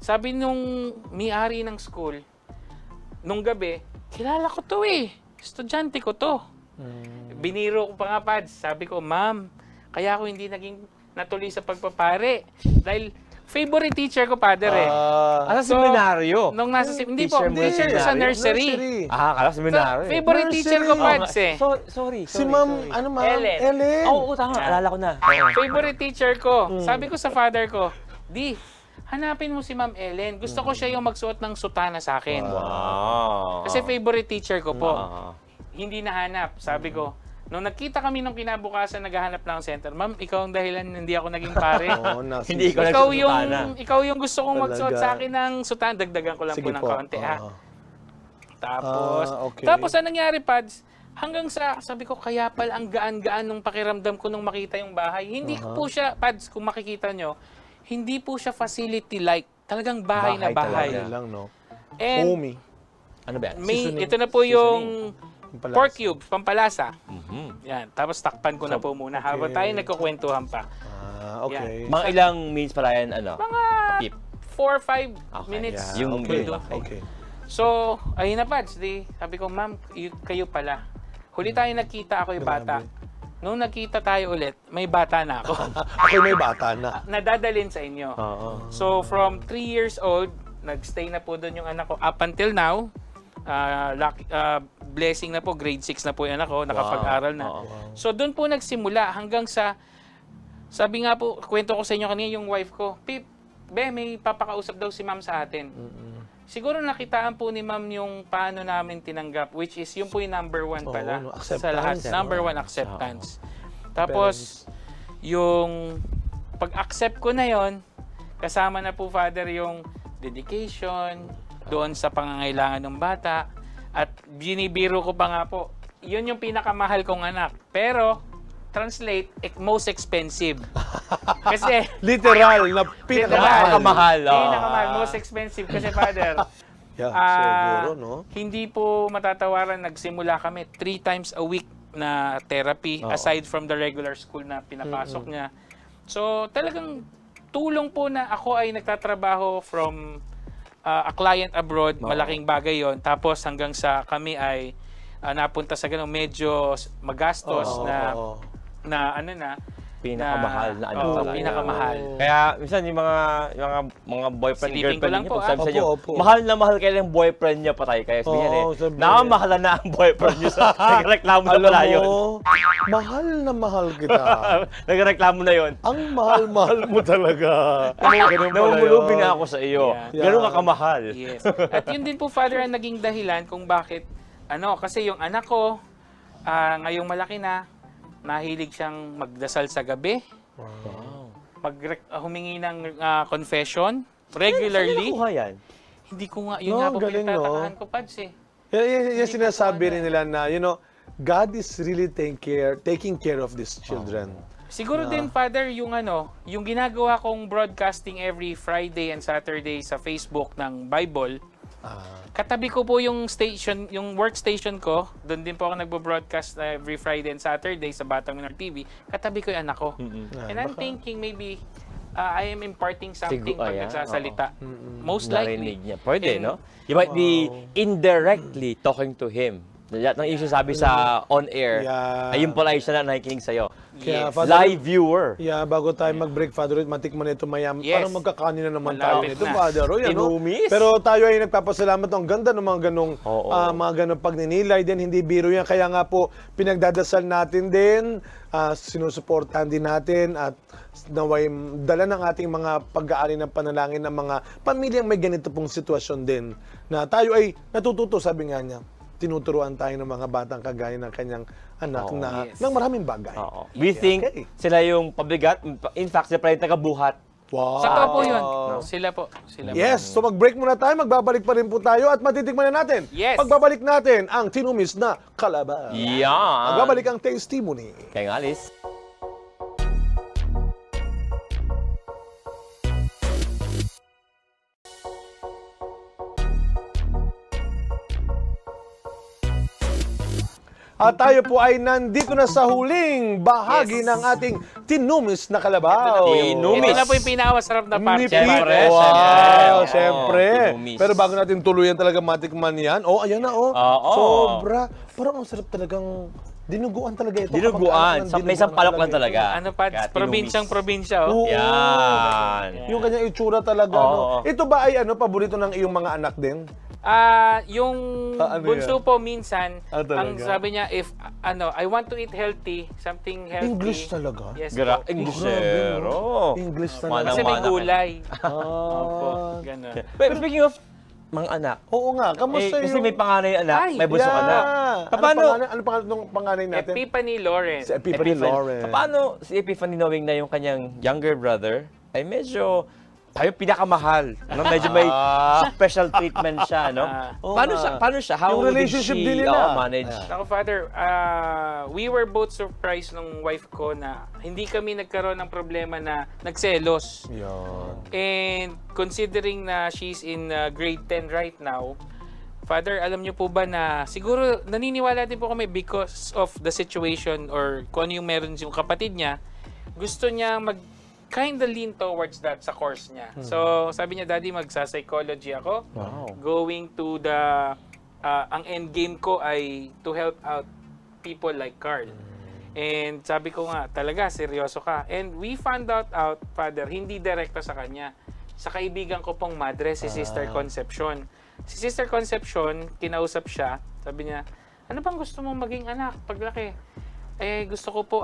sabi nung may-ari ng school, nung gabi, kilala ko to estudyante ko to. Biniro ko pa nga, Pads. Sabi ko, Ma'am, kaya ako hindi naging natuloy sa pagpapare. Dahil Favorite teacher ko, Father eh. Sa seminaryo? Nung nasa, hindi po, Teacher mo teacher ko sa nursery. Kala seminaryo. Favorite teacher ko, Pads eh. Sorry. Si Ma'am, ano ma'am? Ellen. Oo, tama. Alala ko na. Favorite teacher ko. Sabi ko sa father ko, Di, hanapin mo si Ma'am Ellen. Gusto ko siya yung magsuot ng sutana sa akin. Wow. Kasi favorite teacher ko po. Hindi nahanap. Sabi ko, nung nagkita kami nung kinabukasan, naghahanap lang ng center. Ma'am, ikaw ang dahilan hindi ako naging pare. Hindi ikaw ikaw yung gusto kong magsuot sa akin ng sutana. Dagdagan ko lang po ng kaunti. Tapos anong nangyari, Pads? Hanggang sa, sabi ko, kaya pala ang gaan-gaan nung pakiramdam ko nung makita yung bahay. Hindi po siya, Pads, kung makikita nyo, hindi po siya facility-like. Talagang bahay na bahay. Lang, no? And, Homey. Ano ba yan? ito na po yung pork cubes, pampalasa. Yan. Tapos takpan ko na po muna. Habang tayo nagkukwentuhan pa. Okay. Mga ilang minutes pala yan, ano? Mga 4 or 5 minutes. Yung Okay. So, ayun na, Pads. Sabi ko, ma'am, kayo pala. Huli tayo nagkita, ako yung bata. Nung nagkita tayo ulit, may bata na ako. Ako may bata na. Nadadalhin sa inyo. So, from 3 years old, nagstay na po doon yung anak ko. Up until now, blessing na po, grade 6 na po yung anak ko, nakapag-aral na. So, doon po nagsimula hanggang sa, sabi nga po, kwento ko sa inyo kanina yung wife ko, Pip, may papakausap daw si ma'am sa atin. Siguro nakitaan po ni ma'am yung paano namin tinanggap, which is yung po yung number 1 pala sa lahat. Number 1, acceptance. Tapos, yung pag-accept ko na yon, kasama na po, Father, yung dedication doon sa pangangailangan ng bata. At binibiro ko pa nga po, yun yung pinakamahal kong anak. Pero, translate, most expensive. Kasi literal na pinakamahal. Pinakamahal, most expensive. Kasi, Father, siguro, no? Hindi po matatawaran. Nagsimula kami 3 times a week na therapy aside from the regular school na pinapasok niya. So, talagang tulong po na ako ay nagtatrabaho from a client abroad. Malaking bagay yon. Tapos hanggang sa kami ay napunta sa ganun, medyo magastos na pinakamahal na ano talaga. Pinakamahal. Kaya minsan yung mga boyfriend Silipin ko girlfriend lang niya, po, pag sabi sa inyo, mahal na mahal kayo yung boyfriend niya patay. Kaya sabihin nakamahala na ang boyfriend niyo sa nagreklamo na pala yun. Mahal na mahal kita. Nagreklamo na yun. Ang mahal-mahal mo talaga. Namumulubi na ako sa iyo. Ganun ka kamahal. Yes. At yun din po, Father, ang naging dahilan kung bakit, kasi yung anak ko, ngayong malaki na, nahilig siyang magdasal sa gabi. Humingi ng confession regularly. Yan? Hindi ko nga, yun nga po pinagtatakahan ko, Pads eh. Yung sinasabi rin nila na, God is really taking care of these children. Siguro din, Father, yung ginagawa kong broadcasting every Friday and Saturday sa Facebook ng Bible, katabi ko po yung station, yung workstation ko. Doon din po ako nagbo-broadcast every Friday and Saturday sa Batang Minor TV. Katabi ko yung anak ko. And I'm thinking maybe I am imparting something pag nagsasalita. Most likely. Niya. Pwede, no? You might be indirectly talking to him. Lahat ng issue sabi sa on-air, ayun pala siya na nakikinig sa'yo. Yes. Live viewer. Bago tayo mag-break, Father, matikman ito mayam. Parang magkakanin na naman tayo nito, na. Father. Inumis. Pero tayo ay nagpapasalamat. Ang ganda ng mga ganong pagninilay din. Hindi biro yan. Kaya nga po, pinagdadasal natin din, sinusuportahan din natin at naway dala ng ating mga pag-aari ng panalangin ng mga pamilyang may ganito pong sitwasyon din. Na tayo ay natututo, sabi nga niya. Tinuturuan tayo ng mga batang kagaya ng kanyang anak ng maraming bagay. We think sila yung pabigat. In fact, sila pala yung tagabuhat. Wow. Sa po yun. Sila po. Yes. So mag-break muna tayo. Magbabalik pa rin po tayo at matitikman na natin. Yes. Pagbabalik natin ang tinumis na kalabaw. Yan. Magbabalik ang testimony. Kaya nga, Alice. At tayo po ay nandito na sa huling bahagi ng ating tinumis na kalabaw. Ito na po yung pinakamasarap na part. Siyempre. Siyempre. Pero bago natin tuluyan talaga matikman yan, ayan na, sobra. Parang ang sarap talagang Dinuguan talaga ito. Dinuguan. May sampalok lang talaga. Ano pa, Kaya probinsyang probinsya. Oo. Yan. Yung kanyang itsura talaga. Oo. No? Ito ba ay paborito ng iyong mga anak din? Yung Ano bunso yan? po minsan, Talaga? ang sabi niya, if I want to eat healthy, something healthy. English talaga? Yes po. Englishero. English Manang- talaga. Kasi may Manang- gulay. Ah. Opo, ganun. But speaking of mga anak, Oo nga, kamusta kasi yung... may panganay anak, Ay, may bunsong anak. Ano pangalan ng panganay natin? Epiphany Lauren. Si Epiphany Lauren. Paano si Epiphany knowing na yung kanyang younger brother ay medyo tayo pinakamahal, no? Medyo may special treatment siya, no? Oo Paano nga. siya? How Yung did relationship she din nila. manage? Ako, Father, we were both surprised nung wife ko na hindi kami nagkaroon ng problema na nagselos. Yan. And considering na she's in grade 10 right now, Father, alam niyo po ba na siguro naniniwala din po kami because of the situation or kung ano yung meron yung kapatid niya, gusto niya kinda lean towards that sa course niya. So, sabi niya, Daddy, magsa-psychology ako. Wow. Going to ang end game ko ay to help out people like Carl. And sabi ko nga, talaga, seryoso ka. And we found out, Father, hindi direkta sa kanya. Sa kaibigan ko pong madre, si Sister Concepcion. Si Sister Concepcion, kinausap siya, sabi niya, ano bang gusto mong maging anak paglaki? Gusto ko po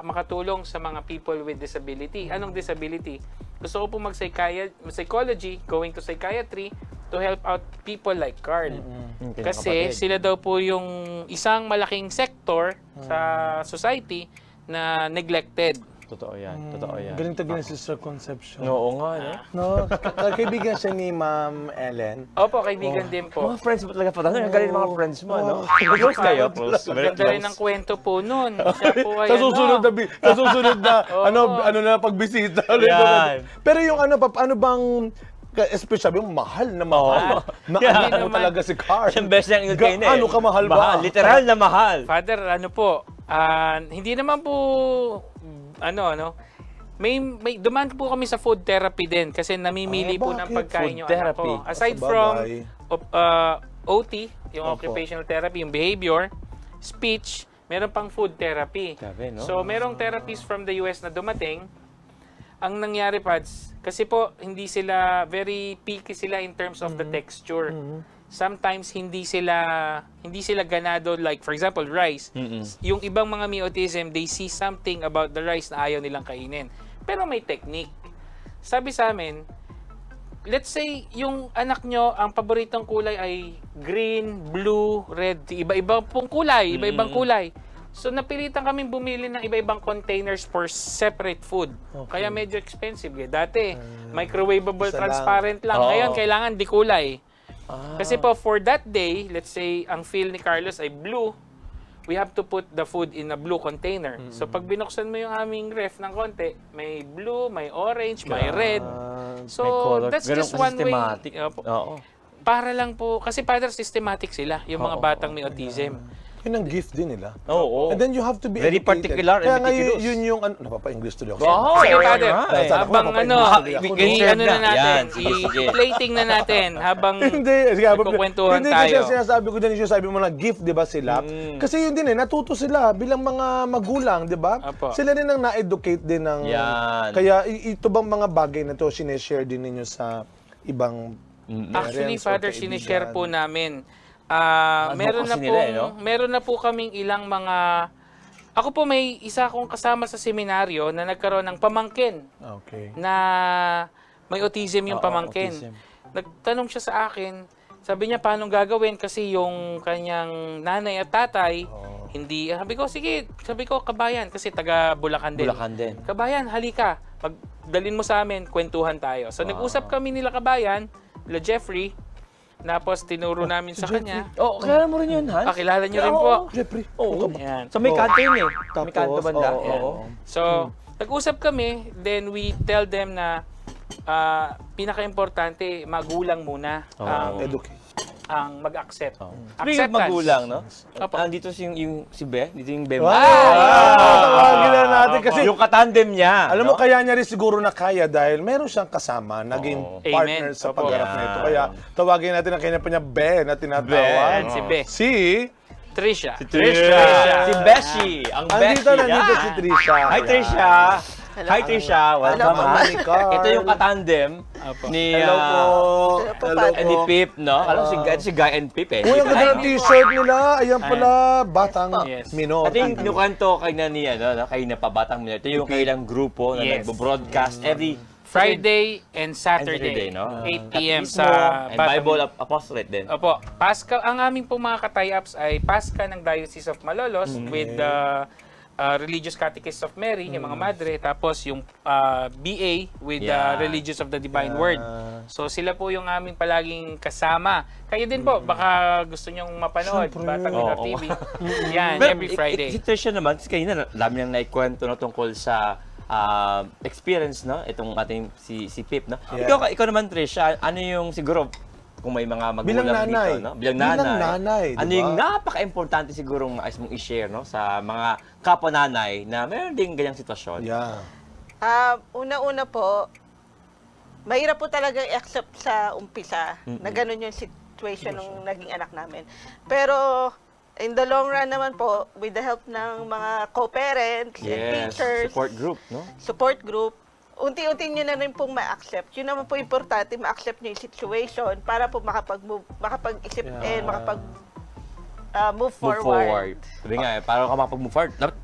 makatulong sa mga people with disability. Anong disability? Gusto ko po mag-psychology, going to psychiatry to help out people like Carl. Kasi sila daw po yung isang malaking sector sa society na neglected. Totoo yan. Totoo yan. Galing tagal ni Sister Concepcion. Oo nga, no? No, kaibigan siya ni Ma'am Ellen. Opo, kaibigan din po. Mga friends mo talaga pa. Ang galing ng mga friends mo, no? Close kayo, close. Very Ganda rin close. ng kwento po nun. Siya po ay Sa susunod na ano na pagbisita. Yan. Pero yung ano bang especially yung mahal na mahal. Yeah. Ano talaga si Carl. Siyang best niyang kayo na eh. Ano ka mahal ba? Mahal, literal na mahal. Father, ano po, hindi naman po, may dumaan po kami sa food therapy din kasi namimili po ng bakit? pagkain Food yung anak therapy? ko. Aside Sa from bagay. OT, yung occupational therapy, yung behavior, speech, meron pang food therapy. Grabe, no? So, merong therapies from the US na dumating. Ang nangyari, Pads, kasi po hindi sila, very picky sila in terms of the texture. Sometimes hindi sila ganado, like for example rice. Yung ibang mga may autism, they see something about the rice na ayaw nilang kainin. Pero may technique. Sabi sa amin, let's say yung anak nyo, ang paboritong kulay ay green, blue, red, iba-iba pong kulay, iba-ibang kulay. So napilitan kaming bumili ng iba-ibang containers for separate food. Kaya medyo expensive. Dati, microwavable, transparent lang. Ngayon, kailangan di kulay. Kasi po, for that day, let's say, ang feel ni Carlos ay blue, we have to put the food in a blue container. So, pag binuksan mo yung aming ref ng konti, may blue, may orange, may red. So, that's just one way. Oo. Para lang po, kasi Father, systematic sila, yung mga batang may autism. Yun ang gift din nila. Oo. And then you have to be Very educated. particular and Kaya nga meticulous. yun yung napapa-English tuloy ako. Oh, Sige, Father, alright. habang ano na natin, Sige. i-plating na natin, habang Hindi, nagkukwentuhan hindi tayo. kasi sinasabi ko din yung sabi mo na gift, 'di ba sila? Kasi yun din natuto sila bilang mga magulang, 'di ba? Apo. Sila rin ang na-educate din ng Yan. kaya ito bang mga bagay na to sineshare din ninyo sa ibang Actually, parents or Father, kaibigan? sinishare po namin. Meron na po kaming ilang mga... Ako po may isa akong kasama sa seminaryo na nagkaroon ng pamangkin Okay. na may autism yung pamangkin. autism. Nagtanong siya sa akin, sabi niya paano gagawin kasi yung kanyang nanay at tatay, hindi, sabi ko kabayan kasi taga Bulacan din. Bulacan din. Kabayan, halika, dalin mo sa amin, kwentuhan tayo. So nag-usap kami nila kabayan, nila Jeffrey, tapos tinuro namin sa kanya. Oh, kilala mo rin yun, Hans? Kilala niyo rin po. Jeffrey. Oo. Yan. So may kanto yun eh. May Tapos, kanto banda. oo. So, nag-usap kami, then we tell them na pinaka-importante, magulang muna Educate. ang mag-accept. Speaking of magulang, no? Opo. Dito si Be, dito yung Be. Tawagin na natin kasi Yung katandem niya. alam mo, kaya niya rin siguro na kaya dahil meron siyang kasama, naging partner Amen. sa Opo. pagharap Yan. nito. Kaya tawagin natin ang kanya pa niya Be na tinatawag. Si Be. Si Trisha. Si Trisha. Si Beshi. Ang Beshi. Nandito si Trisha. Hi, Trisha. Hi, Trisha. Welcome, ha. Ito yung katandem ni Hello po. ni Pip, no? Alam si Guy and Pip, eh. Uy, ang ganda ng t-shirt nila. Ayan pala, batang minor. Ito yung kinukwento kay na ni, kay na pa batang minor. Ito yung kailang grupo na nagbo-broadcast every Friday and Saturday, no? 8 p.m. sa and Bible Apostolate din. Opo. Pasca, ang aming pong mga ka-tie-ups ay Pasca ng Diocese of Malolos with the Religious Catechists of Mary, yung mga madre, tapos yung BA with the Religious of the Divine Word. So sila po yung aming palaging kasama. Kayo din po, baka gusto nyong mapanood, Batang Minor TV. Yan, every Friday. Si Trisha naman, kayo na, dami nang naikwento na tungkol sa experience, no? Itong ating si Pip, no? Ikaw naman, Trisha, ano yung siguro kung may mga magulang dito, no? Bilang nanay. Ano yung napaka-importante siguro mong i-share, no? Sa mga kapwa nanay na mayroon ding ganyang sitwasyon. Una-una po, mahirap po talaga i-accept sa umpisa na gano'n yung situation ng naging anak namin. Pero in the long run naman po, with the help ng mga co-parents and teachers, support group, unti-unti nyo na rin pong ma-accept. Yun naman po importante, ma-accept nyo yung situation para po makapag-isip and makapag-move forward. Sabi nga, para ka makapag-move forward, dapat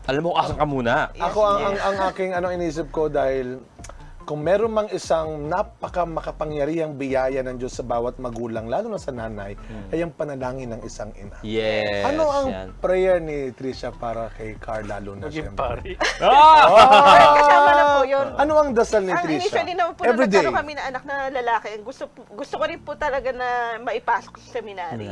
alam mo, asan ka muna. Ako, ang aking inisip ko dahil kung meron mang isang napaka-makapangyarihang biyaya ng Diyos sa bawat magulang, lalo na sa nanay, ay ang panalangin ng isang ina. Yes. Ano ang prayer ni Trisha para kay Carl, lalo na siyempre? Kasama na po yun. Ano ang dasal ni Trisha? Initially naman po, nagkaroon kami na anak na lalaki. Gusto ko rin po talaga na maipasok sa seminary.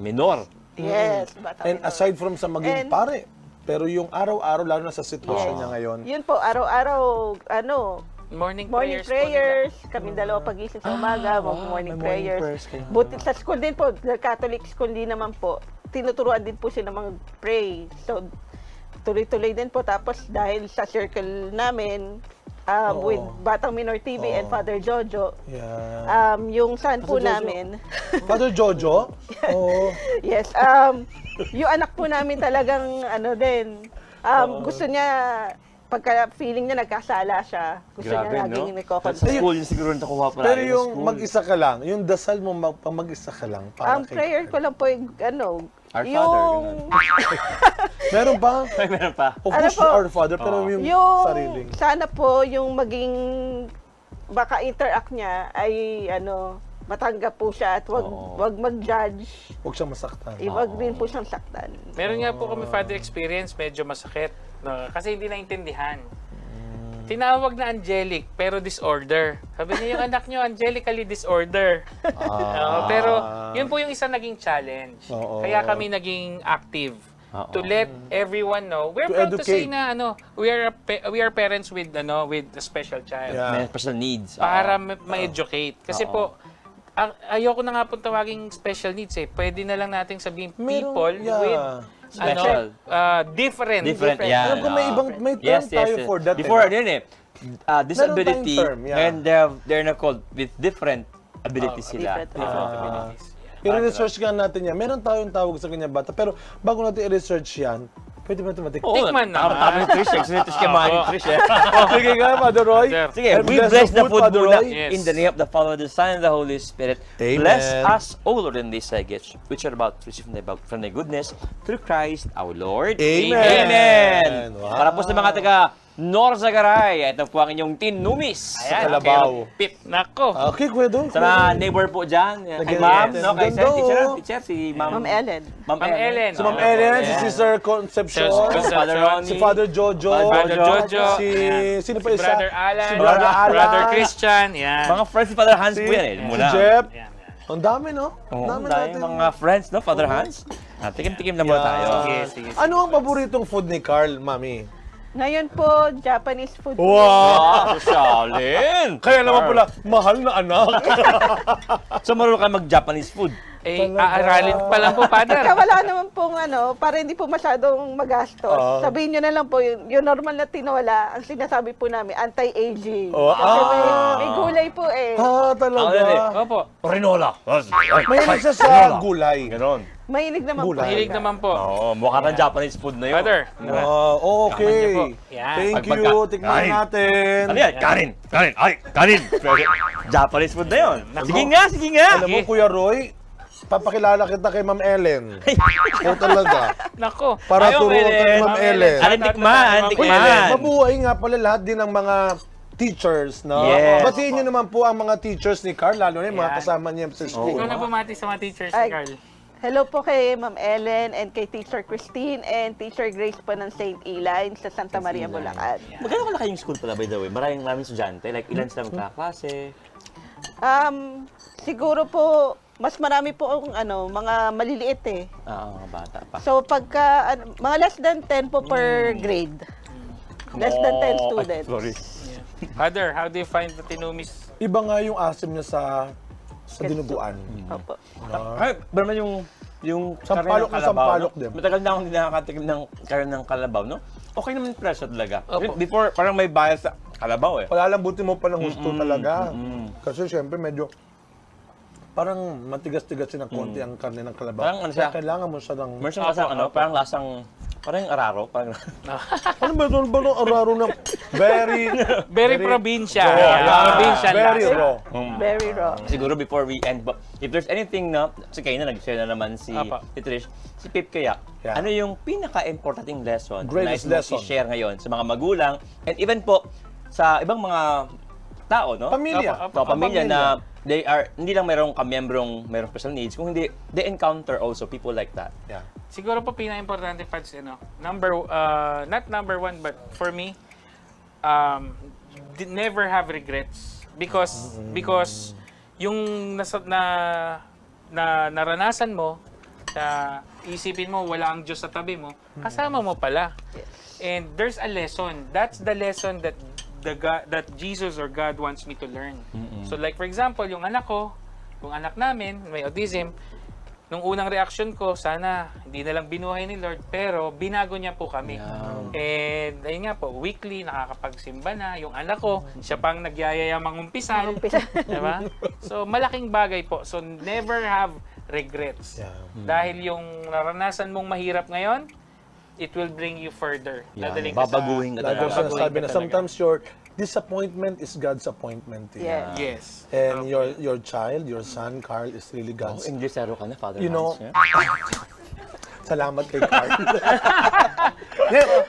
Minor. Yes. And aside from sa maging pare, pero yung araw-araw, lalo na sa sitwasyon niya ngayon. Yun po, araw-araw, Morning prayers. Kami dalawa pagising sa umaga, morning prayers. Buti sa school din po, Catholic school din naman po, tinuturuan din po sila mag-pray. So, tuloy-tuloy din po. Tapos, dahil sa circle namin, with Batang Minor TV and Father Jojo, yung son po namin. Father Jojo? Yes. Yung anak po namin talagang, gusto niya, pagka feeling niya nagkasala siya, gusto niya laging nagkokonsult. Sa school yung siguro nakuha pala. Pero yung mag-isa ka lang, yung dasal mo mag-isa ka lang. Ang prayer ko lang po yung, Our Father. Meron pa? Meron pa. Of course, Our Father, pero yung sariling. Sana po yung maging, baka interact niya ay, matanggap po siya at wag mag-judge. Huwag siyang masaktan. Wag din po siyang saktan. Meron nga po kami father experience, medyo masakit. No, kasi hindi naintindihan. Tinawag na angelic, pero disorder. Sabi niya, yung anak niyo, angelically disorder. Pero yun po yung isa naging challenge. Kaya kami naging active. To let everyone know. We're proud to say na we are parents with a special child. May special needs. Para ma-educate. Kasi po, ayoko na nga po tawaging special needs eh. Pwede na lang nating sabihin people with special. Different. Yeah. Alam ko may term tayo for that. Before, disability, and they're not called with different abilities sila. Different abilities. I-research nga natin yan. Meron tayong tawag sa kanya bata. Pero bago natin i-research yan, pwede ba ito matik? Tikman na. Tama ni Trish. Trish kay Manny Trish. Sige nga, Father Roy. Sige, we bless the food muna in the name of the Father, the Son, and the Holy Spirit. Bless us, O Lord, in these gifts, which are about to receive from thy goodness, through Christ our Lord. Amen! Para po sa mga taga Norzagaray, ito po ang inyong tinumis. Sa Kalabaw. Pip, nako. Okay, Kwedo. Sa mga neighbor po dyan, kay Ma'am, kay teacher, si Ma'am Ellen. Ma'am Ellen. Si Ma'am Ellen, si Sister Concepcion, si Father Ronnie, si Father Jojo, sino pa isa? Brother Alan, si Brother Alan, Brother Christian, yan. Mga friends si Father Hans po yan eh. Si Jeff. Ang dami, no? Ang dami mga friends, no? Father Hans. Tikim-tikim na muna tayo. Sige. Ano ang paboritong food ni Carl, Mami? Ngayon po, Japanese food. Wow! Shalin! Kaya naman pala, mahal na anak. So marunong ka mag-Japanese food? Aaralin pa lang po, Father. Kaya wala naman pong para hindi po masyadong magastos. Sabihin nyo na lang po, yung normal na tinola, ang sinasabi po namin, anti-aging. Kasi may gulay po eh. Talaga. Opo. Rinola. Mahilig siya sa gulay. Ganon. Mahilig naman po. Mahilig naman po. Oo, mukha ng Japanese food na yun. Father. Okay. Tama niyo po. Yan. Thank you. Tikman natin. Ano yan? Kanin! Kanin! Japanese food na yun. Sige nga! Alam mo, Kuya Roy, papakilala kita kay Ma'am Ellen. O talaga. Nako. Para Ayaw, turuan ka kay Ma'am Ellen. Tikman. Mabuhay nga pala lahat din ng mga teachers, no? Yes. Batiin nyo naman po ang mga teachers ni Carl, lalo na yung mga kasama niya sa school. Ikaw na bumati sa mga teachers, Ay. Carl. Hello po kay Ma'am Ellen and kay Teacher Christine and Teacher Grace po ng St. Elaine sa Santa Maria, Bulacan. Magkano kalaki yung school pala, by the way? Maraming estudyante. Like, ilan sila magkaklase? Siguro po, mas marami po ang mga maliliit eh. Mga bata pa. So pagka, mga less than 10 po per grade. Less than 10 students. Sorry. Father, how do you find the tinumis? Iba nga yung asim niya sa dinuguan. Opo. Ay, ba naman yung Sampalok karne ng na sampalok no? din. Matagal na akong hindi nakakatikim ng karne ng kalabaw, no? Okay naman yung presyo talaga. Opo. Before, parang may bias sa kalabaw eh. Palalambutin mo pa ng gusto talaga. Kasi syempre medyo parang matigas-tigas ng konti ang karne ng kalabaw. Parang ano siya? Kaya kailangan mo siya ng... Meron siyang lasang parang lasang, parang yung araro. Parang, Ano ba ito? Ano ba ito? Araro na Very probinsya. Yeah. Provincial Very lasa. raw. Very raw. siguro before we end, but if there's anything na, kasi kayo na nag-share na naman si Trish, si Pip kaya, Yeah. ano yung pinaka-importanting lesson Greatest na lesson. i-share ngayon sa mga magulang and even po sa ibang mga tao, no? Pamilya. Pamilya na they are, hindi lang merong merong special needs, kung hindi, they encounter also people like that. Yeah. Siguro po pinaka-importante, Pads, not number one, but for me, never have regrets. Because yung naranasan mo, isipin mo wala ang Diyos sa tabi mo, kasama mo pala. And there's a lesson. That's the lesson that that Jesus or God wants me to learn. So like for example, yung anak namin, may autism, nung unang reaction ko, sana hindi na lang binuhay ni Lord, pero binago niya po kami. And ayun nga po, weekly nakakapagsimba na. Yung anak ko, siya pang nagyayayamang umpisal. Diba? So malaking bagay po. So never have regrets. Yeah. Dahil yung naranasan mong mahirap ngayon, it will bring you further. Dadaling ka sa- Babaguhin ka Lagi talaga. ko sinasabi na talaga. sometimes your disappointment is God's appointment to you. Yeah. Yes. And your child, your son, Carl, is really God's. Inglesero ka na, Father You know, Hans. Yeah? Salamat kay Carl.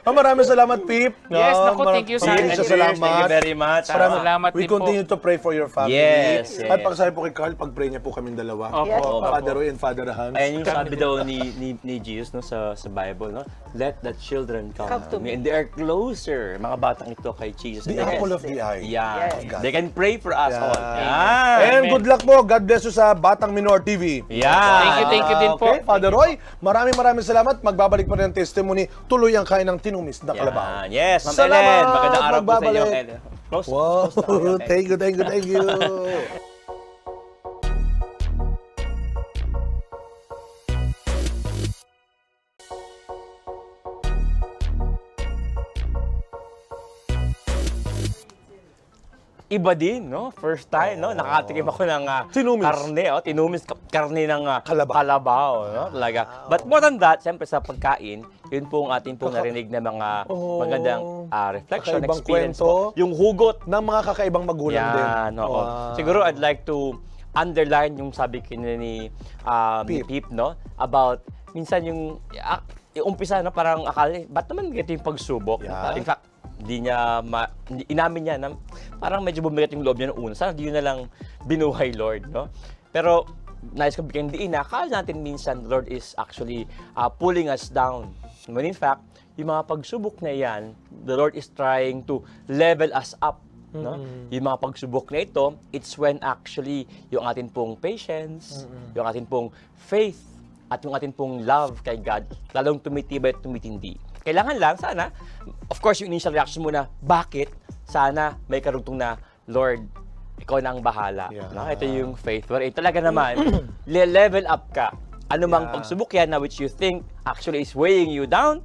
Maraming salamat, Pip. Yes, naku, thank you, sir. Maraming Thank salamat. you very much. Salamat We din po. continue to pray for your family. Yes, yes. At pagsabi po kay Carl, pag-pray niya po kaming dalawa. Opo. Yes, Opo. Father Roy and Father Hans. Ayan yung sabi daw ni Jesus, no, sa Bible, no? Let the children come to me. And they are closer, mga batang ito, kay Jesus. The And they apple can- of the eye. Yeah. God. They can pray for us Yeah. all. Yeah. And good luck po. God bless you sa Batang Minor TV. Yeah. Thank you din po. Okay, Father Roy, maraming salamat. Magbabalik pa rin ang testimony. Tuloy ang kain ng tinumis na kalabaw. Yan. Yes, Ma'am Salamat. Ellen. Magandang araw po sa inyo. Magbabalik. Ellen. Close. Wow, Close na kayo, Ellen. thank you. Iba din, no? First time, no? Nakatikim ako ng Tinumis. karne, tinumis, karne ng Kalabaw. no? Talaga. But more than that, siyempre sa pagkain, yun po ang ating pong narinig na mga magandang reflection, Kakaibang experience kwento. po. Yung hugot. Ng mga kakaibang magulang din. Yan, oo. Wow. Siguro I'd like to underline yung sabi ni Pip, no? About, minsan yung umpisa na parang akala, ba't naman ganito yung pagsubok? Yeah. In fact, inamin niya na parang medyo bumigat yung loob niya noong una. Sana di yun na lang binuhay, Lord, no? Pero, nais ko bigyan diin na, akala natin minsan, Lord is actually pulling us down. When in fact, yung mga pagsubok na yan, the Lord is trying to level us up. No? Yung mga pagsubok na ito, it's when actually yung atin pong patience, yung atin pong faith, at yung atin pong love kay God, lalong tumitibay at tumitindi. Kailangan lang, sana, of course, yung initial reaction muna, bakit? Sana may karugtong na, Lord, ikaw na ang bahala. Yeah. No? Ito yung faith where talaga naman, level up ka. Ano mang pagsubok yan na which you think actually is weighing you down,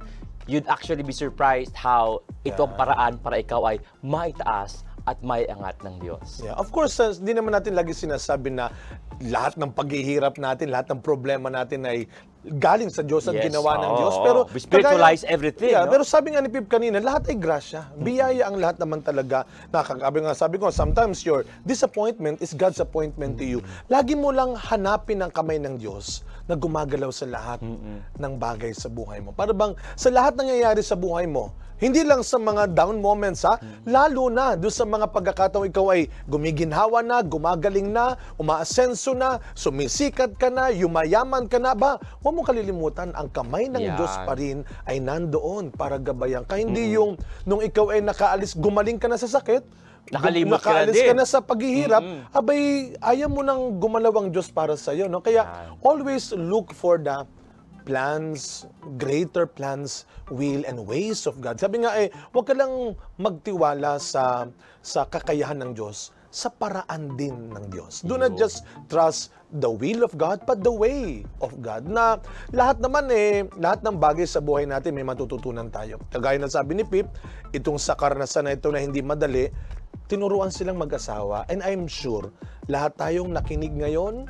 you'd actually be surprised how ito ang paraan para ikaw ay maitaas at maiangat ng Diyos. Yeah. Of course, hindi naman natin lagi sinasabi na lahat ng paghihirap natin, lahat ng problema natin ay galing sa Diyos at ginawa ng Diyos. Pero we spiritualize everything. Yeah, no? pero sabi nga ni Pip kanina, lahat ay grasya. Biyaya ang lahat naman talaga. Sabi ko, sometimes your disappointment is God's appointment to you. Lagi mo lang hanapin ang kamay ng Diyos na gumagalaw sa lahat ng bagay sa buhay mo. Para bang sa lahat nangyayari sa buhay mo, hindi lang sa mga down moments, lalo na doon sa mga pagkakataong ikaw ay gumiginhawa na, gumagaling na, umaasenso na, sumisikat ka na, yumayaman ka na ba? Huwag mo kalilimutan, ang kamay ng Diyos pa rin ay nandoon para gabayan ka. Hindi yung nung ikaw ay nakaalis, gumaling ka na sa sakit, nakaalis ka na sa paghihirap, abay, ayaw mo nang gumalaw ang Diyos para sa iyo. No? Kaya always look for the plans, greater plans, will, and ways of God. Sabi nga huwag ka lang magtiwala sa kakayahan ng Diyos, sa paraan din ng Diyos. Do not just trust the will of God, but the way of God. Na lahat naman lahat ng bagay sa buhay natin may matututunan tayo. Kagaya na sabi ni Pip, itong sa karanasan na ito na hindi madali, tinuruan silang mag-asawa. And I'm sure, lahat tayong nakinig ngayon,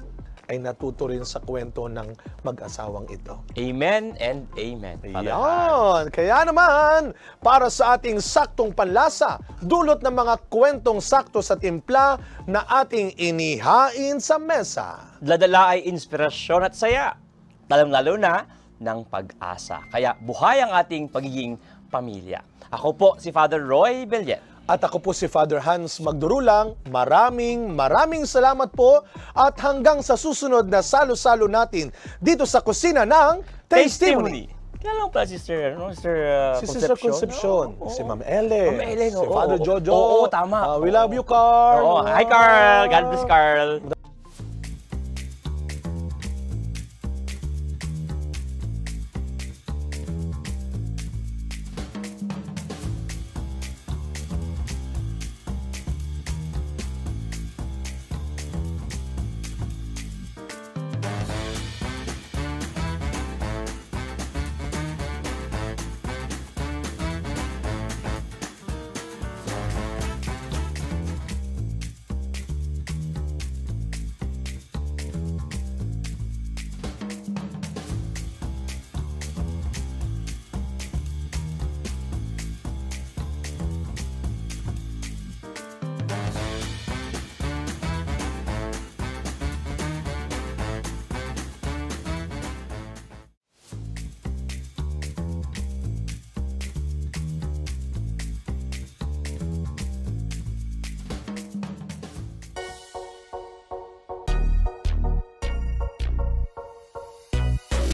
ay natuto rin sa kwento ng mag-asawang ito. Amen and amen. Yan. Kaya naman, para sa ating saktong panlasa, dulot ng mga kwentong sakto sa timpla na ating inihain sa mesa. Dadala ay inspirasyon at saya, lalong-lalo na ng pag-asa. Kaya buhay ang ating pagiging pamilya. Ako po si Father Roy Bellet. At ako po si Father Hans Magdurulang. Maraming salamat po at hanggang sa susunod na salo-salo natin dito sa kusina ng Tastemony. Kaya lang pala, Sister Concepcion. Si Ma'am Ellen. Ma'am Ellen, si Father Jojo. Oo, tama. We love you, Carl. Hi, Carl. God bless, Carl.